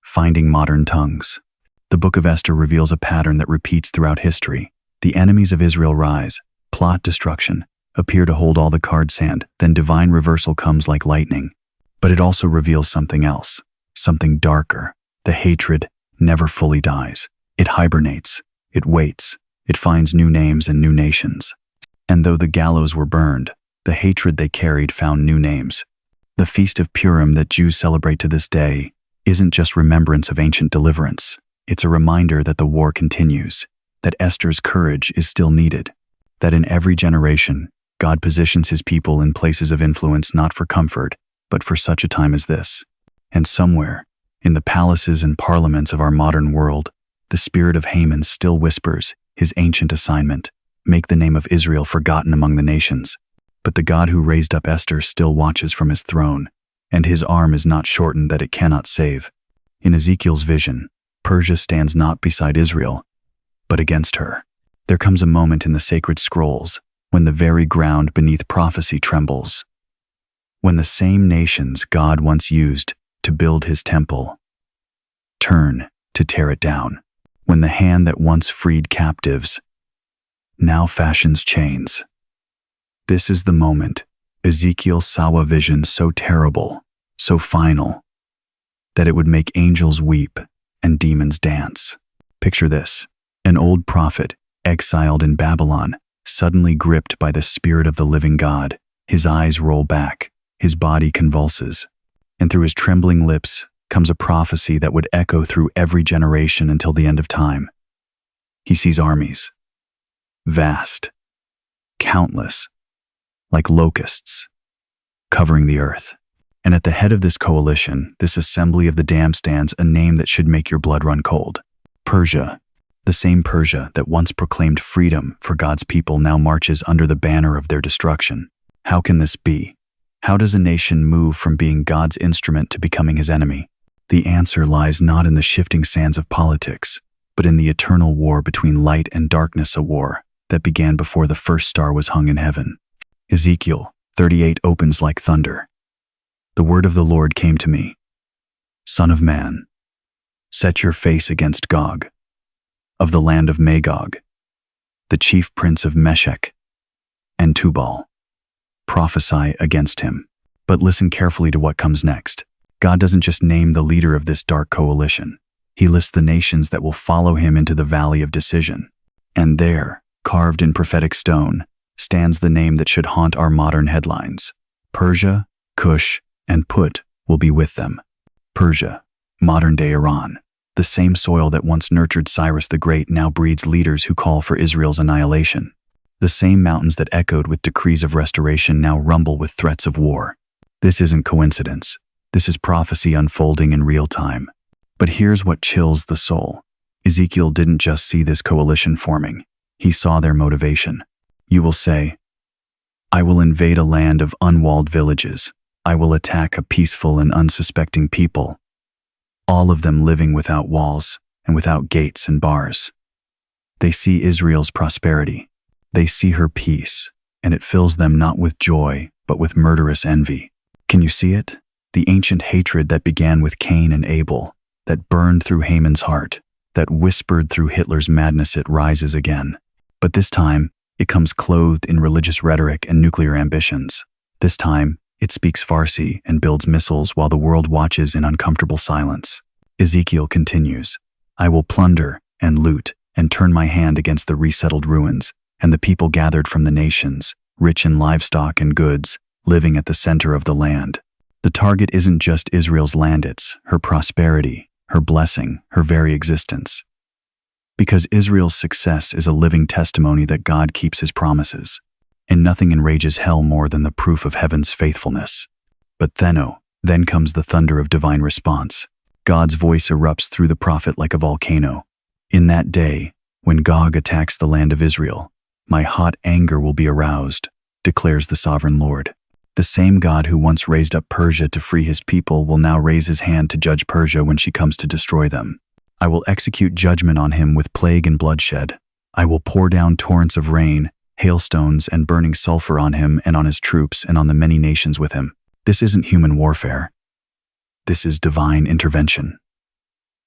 finding modern tongues? The book of Esther reveals a pattern that repeats throughout history. The enemies of Israel rise, plot destruction, appear to hold all the cards hand, then divine reversal comes like lightning. But it also reveals something else, something darker. The hatred never fully dies. It hibernates, it waits, it finds new names and new nations. And though the gallows were burned, the hatred they carried found new names. The Feast of Purim that Jews celebrate to this day isn't just remembrance of ancient deliverance. It's a reminder that the war continues, that Esther's courage is still needed, that in every generation, God positions his people in places of influence not for comfort, but for such a time as this. And somewhere, in the palaces and parliaments of our modern world, the spirit of Haman still whispers his ancient assignment: make the name of Israel forgotten among the nations. But the God who raised up Esther still watches from his throne, and his arm is not shortened that it cannot save. In Ezekiel's vision, Persia stands not beside Israel, but against her. There comes a moment in the sacred scrolls when the very ground beneath prophecy trembles, when the same nations God once used to build his temple turn to tear it down, when the hand that once freed captives now fashions chains. This is the moment Ezekiel saw a vision so terrible, so final, that it would make angels weep and demons dance. Picture this: an old prophet, exiled in Babylon, suddenly gripped by the Spirit of the living God. His eyes roll back, his body convulses, and through his trembling lips comes a prophecy that would echo through every generation until the end of time. He sees armies, vast, countless, like locusts, covering the earth. And at the head of this coalition, this assembly of the damned, stands a name that should make your blood run cold: Persia. The same Persia that once proclaimed freedom for God's people now marches under the banner of their destruction. How can this be? How does a nation move from being God's instrument to becoming his enemy? The answer lies not in the shifting sands of politics, but in the eternal war between light and darkness, a war that began before the first star was hung in heaven. Ezekiel 38 opens like thunder. The word of the Lord came to me: Son of man, set your face against Gog, of the land of Magog, the chief prince of Meshech, and Tubal. Prophesy against him. But listen carefully to what comes next. God doesn't just name the leader of this dark coalition. He lists the nations that will follow him into the valley of decision. And there, carved in prophetic stone, stands the name that should haunt our modern headlines. Persia, Cush, and Put will be with them. Persia, modern-day Iran. The same soil that once nurtured Cyrus the Great now breeds leaders who call for Israel's annihilation. The same mountains that echoed with decrees of restoration now rumble with threats of war. This isn't coincidence. This is prophecy unfolding in real time. But here's what chills the soul. Ezekiel didn't just see this coalition forming. He saw their motivation. You will say, "I will invade a land of unwalled villages. I will attack a peaceful and unsuspecting people, all of them living without walls and without gates and bars." They see Israel's prosperity. They see her peace, and it fills them not with joy, but with murderous envy. Can you see it? The ancient hatred that began with Cain and Abel, that burned through Haman's heart, that whispered through Hitler's madness, it rises again. But this time, it comes clothed in religious rhetoric and nuclear ambitions. This time, it speaks Farsi and builds missiles while the world watches in uncomfortable silence. Ezekiel continues, "I will plunder and loot and turn my hand against the resettled ruins and the people gathered from the nations, rich in livestock and goods, living at the center of the land." The target isn't just Israel's land, it's her prosperity, her blessing, her very existence. Because Israel's success is a living testimony that God keeps his promises, and nothing enrages hell more than the proof of heaven's faithfulness. But then comes the thunder of divine response. God's voice erupts through the prophet like a volcano. "In that day, when Gog attacks the land of Israel, my hot anger will be aroused," declares the sovereign Lord. The same God who once raised up Persia to free his people will now raise his hand to judge Persia when she comes to destroy them. "I will execute judgment on him with plague and bloodshed. I will pour down torrents of rain, hailstones, and burning sulfur on him and on his troops and on the many nations with him." This isn't human warfare. This is divine intervention.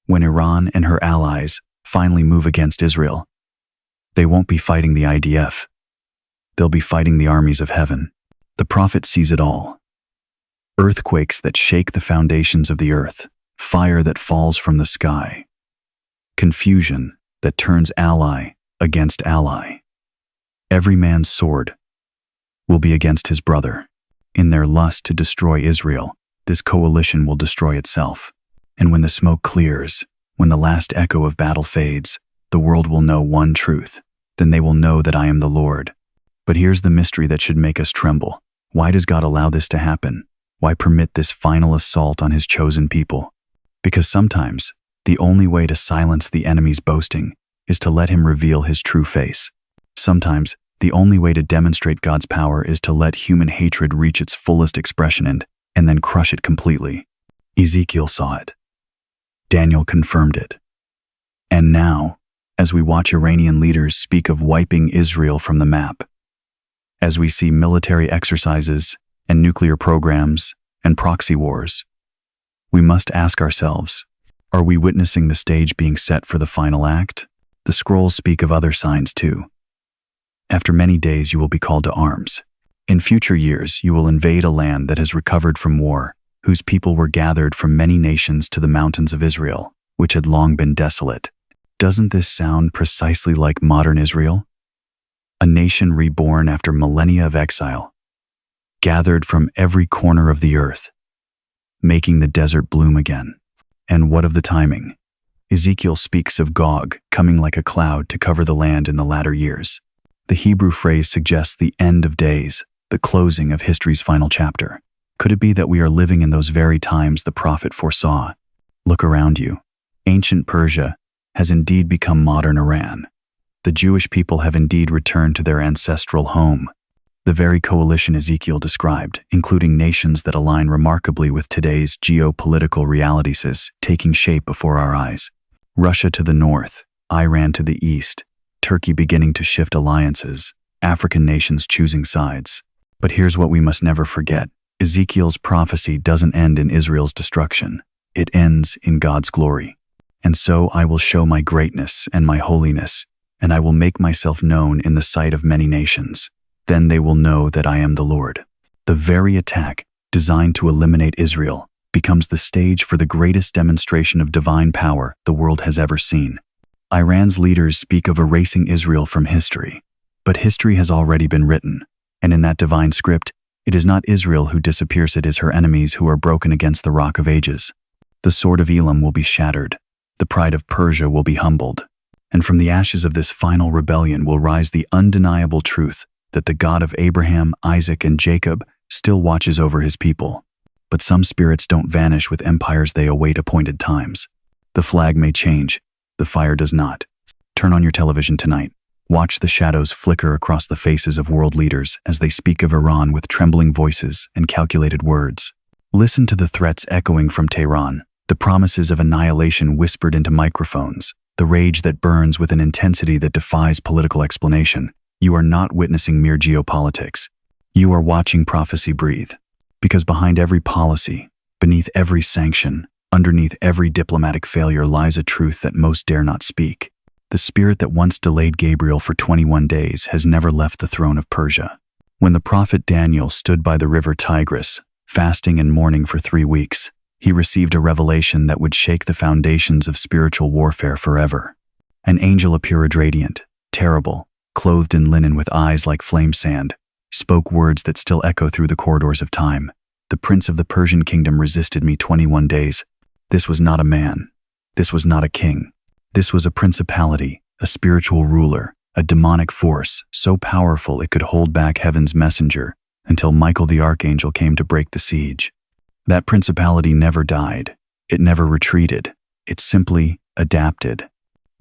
When Iran and her allies finally move against Israel, they won't be fighting the IDF. They'll be fighting the armies of heaven. The prophet sees it all. Earthquakes that shake the foundations of the earth, fire that falls from the sky, confusion that turns ally against ally. Every man's sword will be against his brother. In their lust to destroy Israel, this coalition will destroy itself. And when the smoke clears, when the last echo of battle fades, the world will know one truth. Then they will know that I am the Lord. But here's the mystery that should make us tremble. Why does God allow this to happen? Why permit this final assault on his chosen people? Because sometimes, the only way to silence the enemy's boasting is to let him reveal his true face. Sometimes, the only way to demonstrate God's power is to let human hatred reach its fullest expression and then crush it completely. Ezekiel saw it. Daniel confirmed it. And now, as we watch Iranian leaders speak of wiping Israel from the map, as we see military exercises and nuclear programs and proxy wars, we must ask ourselves, are we witnessing the stage being set for the final act? The scrolls speak of other signs too. After many days you will be called to arms. In future years you will invade a land that has recovered from war, whose people were gathered from many nations to the mountains of Israel, which had long been desolate. Doesn't this sound precisely like modern Israel? A nation reborn after millennia of exile, gathered from every corner of the earth, making the desert bloom again. And what of the timing? Ezekiel speaks of Gog coming like a cloud to cover the land in the latter years. The Hebrew phrase suggests the end of days, the closing of history's final chapter. Could it be that we are living in those very times the prophet foresaw? Look around you. Ancient Persia has indeed become modern Iran. The Jewish people have indeed returned to their ancestral home. The very coalition Ezekiel described, including nations that align remarkably with today's geopolitical realities, is taking shape before our eyes. Russia to the north, Iran to the east, Turkey beginning to shift alliances, African nations choosing sides. But here's what we must never forget. Ezekiel's prophecy doesn't end in Israel's destruction. It ends in God's glory. "And so I will show my greatness and my holiness, and I will make myself known in the sight of many nations. Then they will know that I am the Lord. The very attack, designed to eliminate Israel, becomes the stage for the greatest demonstration of divine power the world has ever seen. Iran's leaders speak of erasing Israel from history. But history has already been written, and in that divine script, it is not Israel who disappears, it is her enemies who are broken against the rock of ages. The sword of Elam will be shattered, the pride of Persia will be humbled, and from the ashes of this final rebellion will rise the undeniable truth that the God of Abraham, Isaac, and Jacob still watches over his people. But some spirits don't vanish with empires, they await appointed times. The flag may change, the fire does not. Turn on your television tonight. Watch the shadows flicker across the faces of world leaders as they speak of Iran with trembling voices and calculated words. Listen to the threats echoing from Tehran, the promises of annihilation whispered into microphones, the rage that burns with an intensity that defies political explanation. You are not witnessing mere geopolitics. You are watching prophecy breathe. Because behind every policy, beneath every sanction, underneath every diplomatic failure lies a truth that most dare not speak. The spirit that once delayed Gabriel for 21 days has never left the throne of Persia. When the prophet Daniel stood by the river Tigris, fasting and mourning for 3 weeks, he received a revelation that would shake the foundations of spiritual warfare forever. An angel appeared radiant, terrible, clothed in linen with eyes like flame sand, spoke words that still echo through the corridors of time. The prince of the Persian kingdom resisted me 21 days. This was not a man. This was not a king. This was a principality, a spiritual ruler, a demonic force so powerful it could hold back heaven's messenger until Michael the archangel came to break the siege. That principality never died. It never retreated. It simply adapted.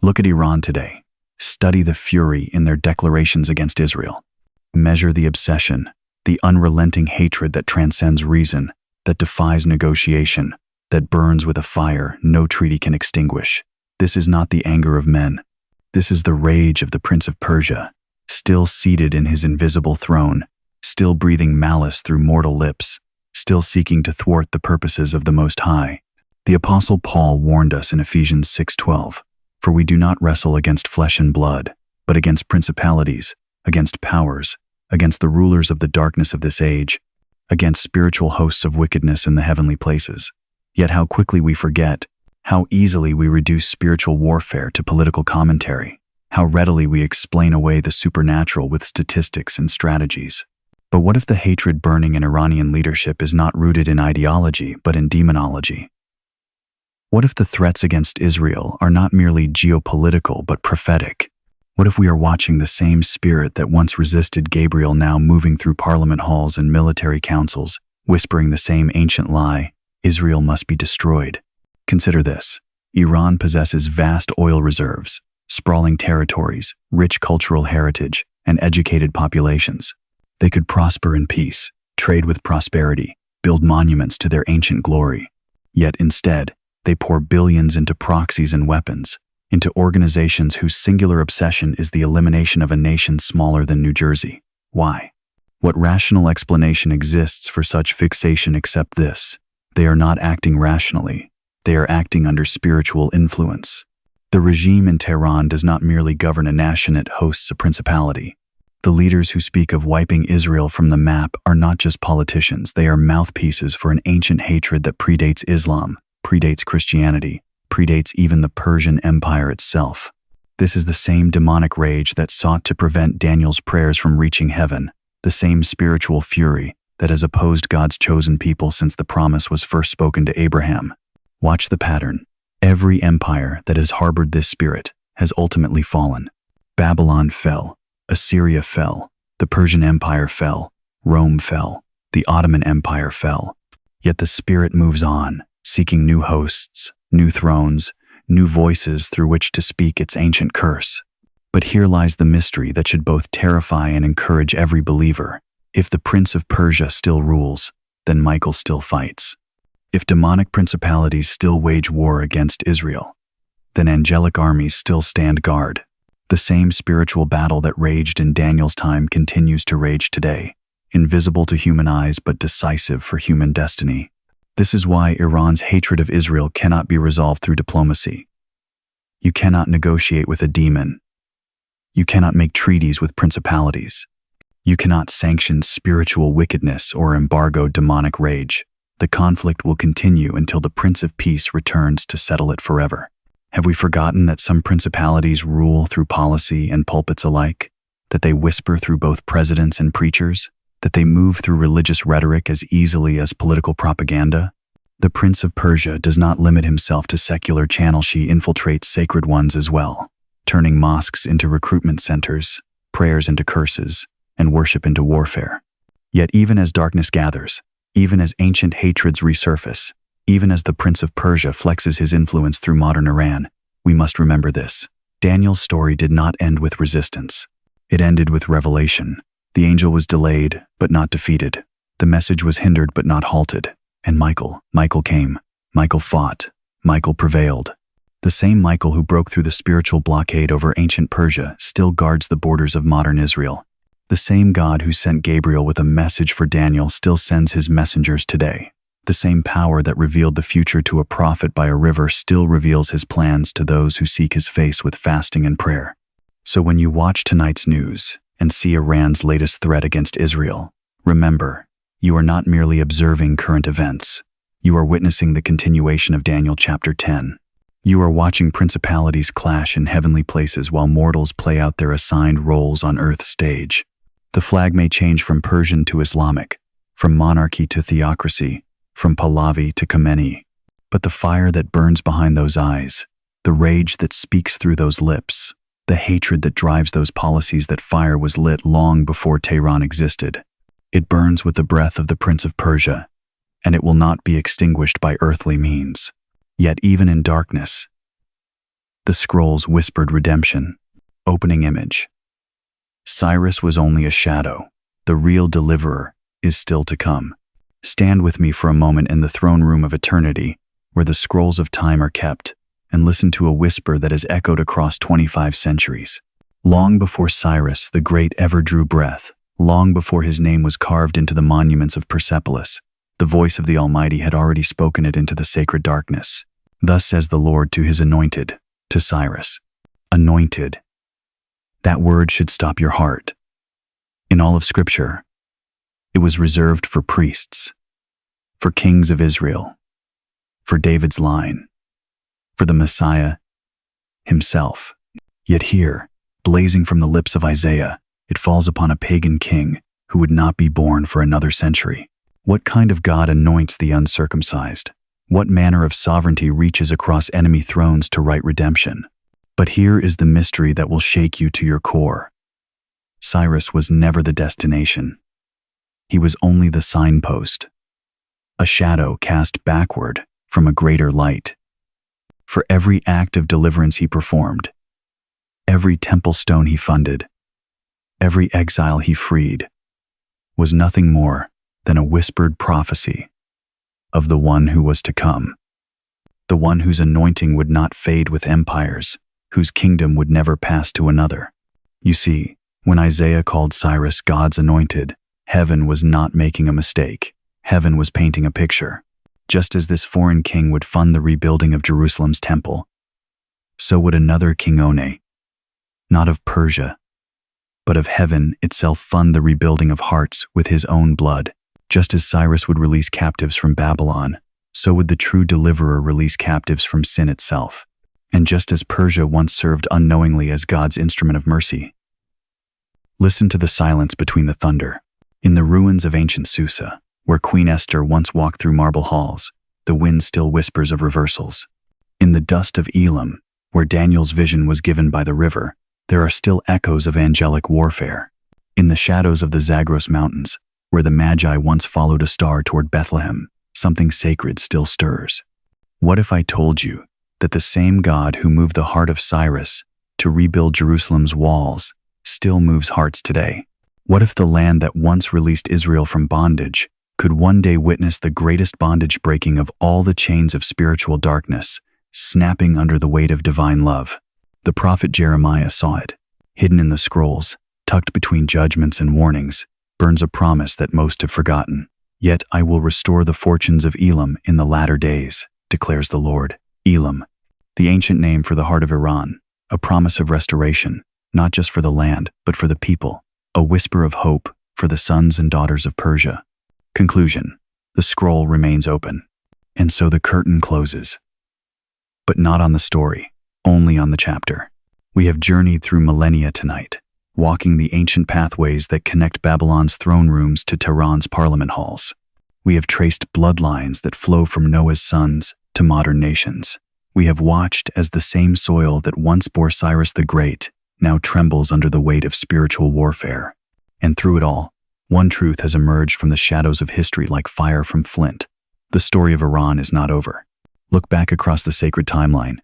Look at Iran today. Study the fury in their declarations against Israel. Measure the obsession, the unrelenting hatred that transcends reason, that defies negotiation, that burns with a fire no treaty can extinguish. This is not the anger of men. This is the rage of the Prince of Persia, still seated in his invisible throne, still breathing malice through mortal lips, still seeking to thwart the purposes of the Most High. The Apostle Paul warned us in Ephesians 6:12, "For we do not wrestle against flesh and blood, but against principalities, against powers, against the rulers of the darkness of this age, against spiritual hosts of wickedness in the heavenly places." Yet how quickly we forget, how easily we reduce spiritual warfare to political commentary, how readily we explain away the supernatural with statistics and strategies. But what if the hatred burning in Iranian leadership is not rooted in ideology but in demonology? What if the threats against Israel are not merely geopolitical but prophetic? What if we are watching the same spirit that once resisted Gabriel now moving through parliament halls and military councils, whispering the same ancient lie, Israel must be destroyed? Consider this. Iran possesses vast oil reserves, sprawling territories, rich cultural heritage, and educated populations. They could prosper in peace, trade with prosperity, build monuments to their ancient glory. Yet instead, they pour billions into proxies and weapons, into organizations whose singular obsession is the elimination of a nation smaller than New Jersey. Why? What rational explanation exists for such fixation except this? They are not acting rationally. They are acting under spiritual influence. The regime in Tehran does not merely govern a nation, it hosts a principality. The leaders who speak of wiping Israel from the map are not just politicians, they are mouthpieces for an ancient hatred that predates Islam, predates Christianity, predates even the Persian Empire itself. This is the same demonic rage that sought to prevent Daniel's prayers from reaching heaven, the same spiritual fury that has opposed God's chosen people since the promise was first spoken to Abraham. Watch the pattern. Every empire that has harbored this spirit has ultimately fallen. Babylon fell, Assyria fell, the Persian Empire fell, Rome fell, the Ottoman Empire fell. Yet the spirit moves on, seeking new hosts, new thrones, new voices through which to speak its ancient curse. But here lies the mystery that should both terrify and encourage every believer. If the Prince of Persia still rules, then Michael still fights. If demonic principalities still wage war against Israel, then angelic armies still stand guard. The same spiritual battle that raged in Daniel's time continues to rage today, invisible to human eyes but decisive for human destiny. This is why Iran's hatred of Israel cannot be resolved through diplomacy. You cannot negotiate with a demon. You cannot make treaties with principalities. You cannot sanction spiritual wickedness or embargo demonic rage. The conflict will continue until the Prince of Peace returns to settle it forever. Have we forgotten that some principalities rule through policy and pulpits alike? That they whisper through both presidents and preachers? That they move through religious rhetoric as easily as political propaganda? The Prince of Persia does not limit himself to secular channels. She infiltrates sacred ones as well, turning mosques into recruitment centers, prayers into curses, and worship into warfare. Yet even as darkness gathers, even as ancient hatreds resurface, even as the Prince of Persia flexes his influence through modern Iran, we must remember this. Daniel's story did not end with resistance. It ended with revelation. The angel was delayed, but not defeated. The message was hindered, but not halted. And Michael came. Michael fought. Michael prevailed. The same Michael who broke through the spiritual blockade over ancient Persia still guards the borders of modern Israel. The same God who sent Gabriel with a message for Daniel still sends his messengers today. The same power that revealed the future to a prophet by a river still reveals his plans to those who seek his face with fasting and prayer. So when you watch tonight's news and see Iran's latest threat against Israel, remember, you are not merely observing current events. You are witnessing the continuation of Daniel chapter 10. You are watching principalities clash in heavenly places while mortals play out their assigned roles on Earth's stage. The flag may change from Persian to Islamic, from monarchy to theocracy, from Pahlavi to Khomeini. But the fire that burns behind those eyes, the rage that speaks through those lips, the hatred that drives those policies, that fire was lit long before Tehran existed. It burns with the breath of the Prince of Persia, and it will not be extinguished by earthly means. Yet even in darkness, the scrolls whispered redemption. Opening image. Cyrus was only a shadow. The real deliverer is still to come. Stand with me for a moment in the throne room of eternity, where the scrolls of time are kept, and listen to a whisper that has echoed across 25 centuries. Long before Cyrus the Great ever drew breath, long before his name was carved into the monuments of Persepolis, the voice of the Almighty had already spoken it into the sacred darkness. Thus says the Lord to his anointed, to Cyrus. Anointed. That word should stop your heart. In all of Scripture, it was reserved for priests, for kings of Israel, for David's line, for the Messiah himself. Yet here, blazing from the lips of Isaiah, it falls upon a pagan king who would not be born for another century. What kind of God anoints the uncircumcised? What manner of sovereignty reaches across enemy thrones to write redemption? But here is the mystery that will shake you to your core. Cyrus was never the destination. He was only the signpost, a shadow cast backward from a greater light. For every act of deliverance he performed, every temple stone he funded, every exile he freed, was nothing more than a whispered prophecy of the one who was to come, the one whose anointing would not fade with empires, whose kingdom would never pass to another. You see, when Isaiah called Cyrus God's anointed, heaven was not making a mistake. Heaven was painting a picture. Just as this foreign king would fund the rebuilding of Jerusalem's temple, so would another King One, not of Persia, but of heaven itself, fund the rebuilding of hearts with his own blood. Just as Cyrus would release captives from Babylon, so would the true deliverer release captives from sin itself. And just as Persia once served unknowingly as God's instrument of mercy. Listen to the silence between the thunder. In the ruins of ancient Susa, where Queen Esther once walked through marble halls, the wind still whispers of reversals. In the dust of Elam, where Daniel's vision was given by the river, there are still echoes of angelic warfare. In the shadows of the Zagros Mountains, where the Magi once followed a star toward Bethlehem, something sacred still stirs. What if I told you that the same God who moved the heart of Cyrus to rebuild Jerusalem's walls still moves hearts today? What if the land that once released Israel from bondage could one day witness the greatest bondage breaking of all the chains of spiritual darkness, snapping under the weight of divine love? The prophet Jeremiah saw it. Hidden in the scrolls, tucked between judgments and warnings, burns a promise that most have forgotten. Yet I will restore the fortunes of Elam in the latter days, declares the Lord. Elam, the ancient name for the heart of Iran, a promise of restoration, not just for the land, but for the people, a whisper of hope for the sons and daughters of Persia. Conclusion. The scroll remains open. And so the curtain closes. But not on the story, only on the chapter. We have journeyed through millennia tonight, walking the ancient pathways that connect Babylon's throne rooms to Tehran's parliament halls. We have traced bloodlines that flow from Noah's sons to modern nations. We have watched as the same soil that once bore Cyrus the Great now trembles under the weight of spiritual warfare. And through it all, one truth has emerged from the shadows of history like fire from flint. The story of Iran is not over. Look back across the sacred timeline.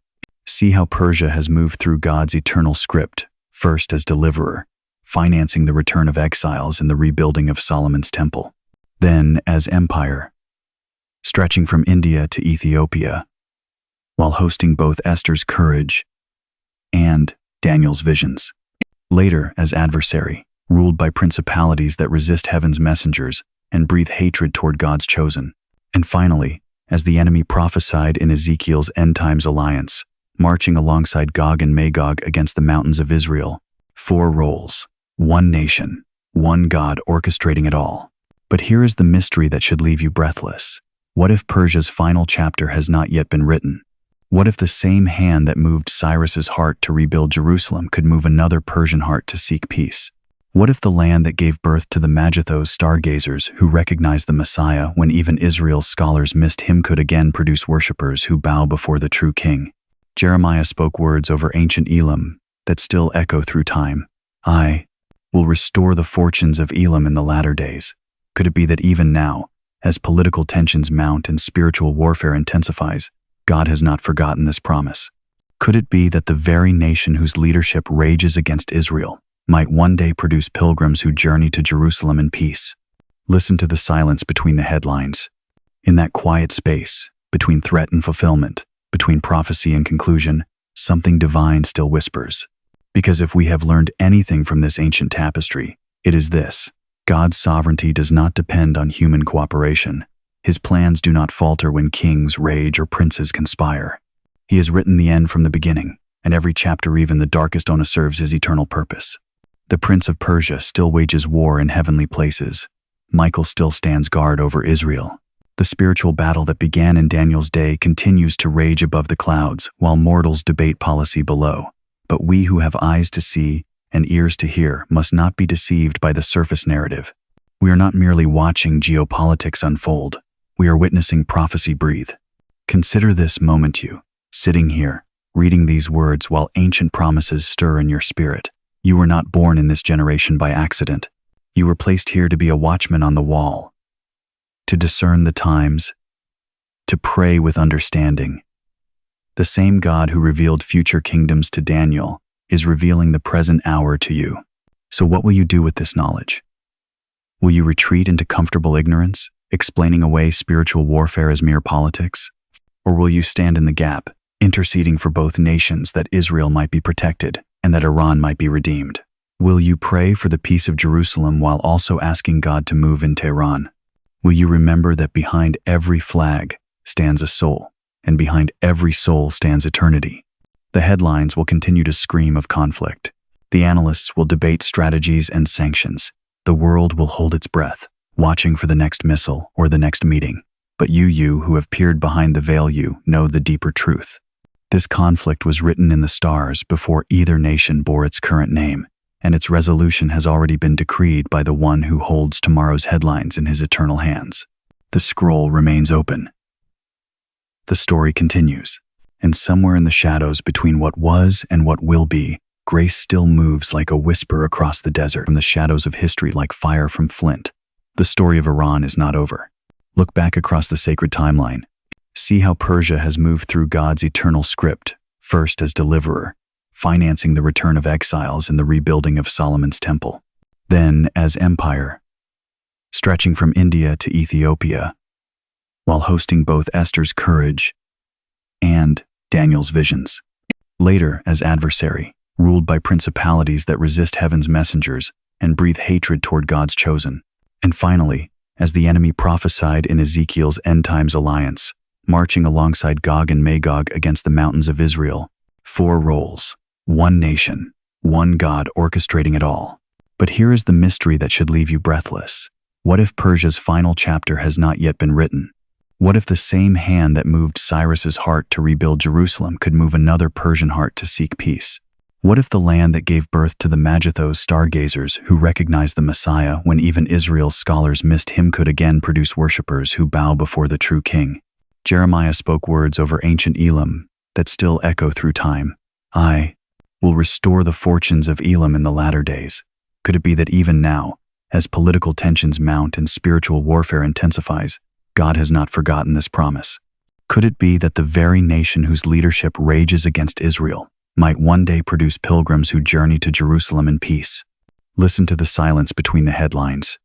See how Persia has moved through God's eternal script, first as deliverer, financing the return of exiles and the rebuilding of Solomon's temple, then as empire, stretching from India to Ethiopia, while hosting both Esther's courage and Daniel's visions. Later as adversary, ruled by principalities that resist heaven's messengers and breathe hatred toward God's chosen. And finally, as the enemy prophesied in Ezekiel's end times alliance, marching alongside Gog and Magog against the mountains of Israel. 4 roles, 1 nation, 1 God orchestrating it all. But here is the mystery that should leave you breathless. What if Persia's final chapter has not yet been written? What if the same hand that moved Cyrus's heart to rebuild Jerusalem could move another Persian heart to seek peace? What if the land that gave birth to the Magithos stargazers who recognized the Messiah when even Israel's scholars missed him could again produce worshippers who bow before the true king? Jeremiah spoke words over ancient Elam that still echo through time. I will restore the fortunes of Elam in the latter days. Could it be that even now, as political tensions mount and spiritual warfare intensifies, God has not forgotten this promise? Could it be that the very nation whose leadership rages against Israel might one day produce pilgrims who journey to Jerusalem in peace? Listen to the silence between the headlines. In that quiet space, between threat and fulfillment, between prophecy and conclusion, something divine still whispers. Because if we have learned anything from this ancient tapestry, it is this: God's sovereignty does not depend on human cooperation. His plans do not falter when kings rage or princes conspire. He has written the end from the beginning, and every chapter, even the darkest one, serves his eternal purpose. The Prince of Persia still wages war in heavenly places. Michael still stands guard over Israel. The spiritual battle that began in Daniel's day continues to rage above the clouds while mortals debate policy below. But we who have eyes to see and ears to hear must not be deceived by the surface narrative. We are not merely watching geopolitics unfold. We are witnessing prophecy breathe. Consider this moment, you, sitting here, reading these words while ancient promises stir in your spirit. You were not born in this generation by accident. You were placed here to be a watchman on the wall, to discern the times, to pray with understanding. The same God who revealed future kingdoms to Daniel is revealing the present hour to you. So what will you do with this knowledge? Will you retreat into comfortable ignorance, explaining away spiritual warfare as mere politics? Or will you stand in the gap, interceding for both nations that Israel might be protected and that Iran might be redeemed? Will you pray for the peace of Jerusalem while also asking God to move in Tehran? Will you remember that behind every flag stands a soul, and behind every soul stands eternity? The headlines will continue to scream of conflict. The analysts will debate strategies and sanctions. The world will hold its breath, watching for the next missile or the next meeting. But you who have peered behind the veil, you know the deeper truth. This conflict was written in the stars before either nation bore its current name, and its resolution has already been decreed by the one who holds tomorrow's headlines in his eternal hands. The scroll remains open. The story continues, and somewhere in the shadows between what was and what will be, grace still moves like a whisper across the desert from the shadows of history like fire from flint. The story of Iran is not over. Look back across the sacred timeline. See how Persia has moved through God's eternal script, first as deliverer, financing the return of exiles and the rebuilding of Solomon's temple, then as empire, stretching from India to Ethiopia, while hosting both Esther's courage and Daniel's visions. Later as adversary, ruled by principalities that resist heaven's messengers and breathe hatred toward God's chosen. And finally, as the enemy prophesied in Ezekiel's end times alliance, marching alongside Gog and Magog against the mountains of Israel. 4 roles, 1 nation, 1 God orchestrating it all. But here is the mystery that should leave you breathless. What if Persia's final chapter has not yet been written? What if the same hand that moved Cyrus's heart to rebuild Jerusalem could move another Persian heart to seek peace? What if the land that gave birth to the Magithos stargazers who recognized the Messiah when even Israel's scholars missed him could again produce worshippers who bow before the true king? Jeremiah spoke words over ancient Elam that still echo through time. I will restore the fortunes of Elam in the latter days. Could it be that even now, as political tensions mount and spiritual warfare intensifies, God has not forgotten this promise? Could it be that the very nation whose leadership rages against Israel might one day produce pilgrims who journey to Jerusalem in peace? Listen to the silence between the headlines.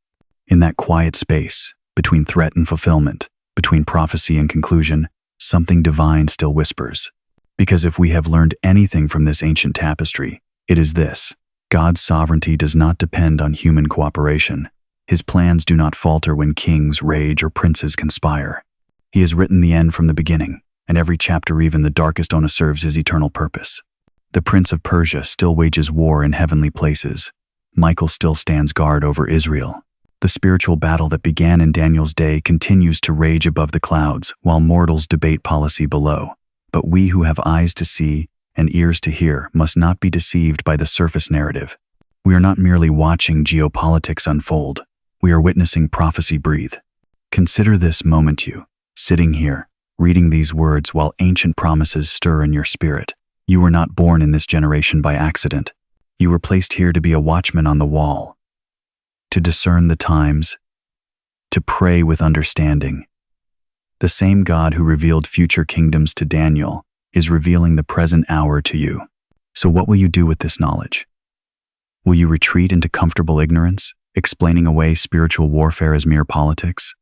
In that quiet space, between threat and fulfillment, between prophecy and conclusion, something divine still whispers. Because if we have learned anything from this ancient tapestry, it is this: God's sovereignty does not depend on human cooperation. His plans do not falter when kings rage or princes conspire. He has written the end from the beginning, and every chapter, even the darkest one, serves his eternal purpose. The Prince of Persia still wages war in heavenly places. Michael still stands guard over Israel. The spiritual battle that began in Daniel's day continues to rage above the clouds while mortals debate policy below. But we who have eyes to see and ears to hear must not be deceived by the surface narrative. We are not merely watching geopolitics unfold. We are witnessing prophecy breathe. Consider this moment, you, sitting here, reading these words while ancient promises stir in your spirit. You were not born in this generation by accident. You were placed here to be a watchman on the wall, to discern the times, to pray with understanding. The same God who revealed future kingdoms to Daniel is revealing the present hour to you. So what will you do with this knowledge? Will you retreat into comfortable ignorance, explaining away spiritual warfare as mere politics?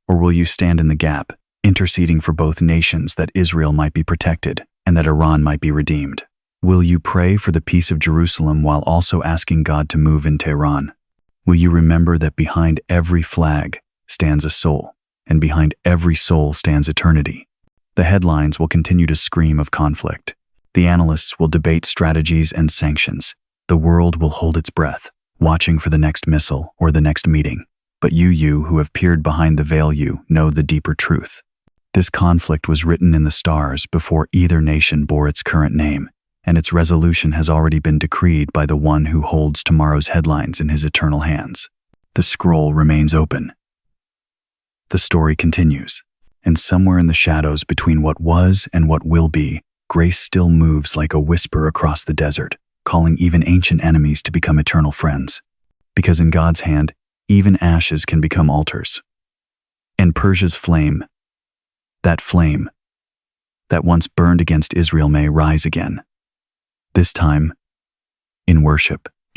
Or will you stand in the gap, interceding for both nations, that Israel might be protected and that Iran might be redeemed? Will you pray for the peace of Jerusalem while also asking God to move in Tehran? Will you remember that behind every flag stands a soul, and behind every soul stands eternity? The headlines will continue to scream of conflict. The analysts will debate strategies and sanctions. The world will hold its breath, watching for the next missile or the next meeting. But you who have peered behind the veil, you know the deeper truth. This conflict was written in the stars before either nation bore its current name, and its resolution has already been decreed by the one who holds tomorrow's headlines in his eternal hands. The scroll remains open. The story continues, and somewhere in the shadows between what was and what will be, grace still moves like a whisper across the desert, calling even ancient enemies to become eternal friends. Because in God's hand, even ashes can become altars. And Persia's flame that once burned against Israel, may rise again. This time, in worship.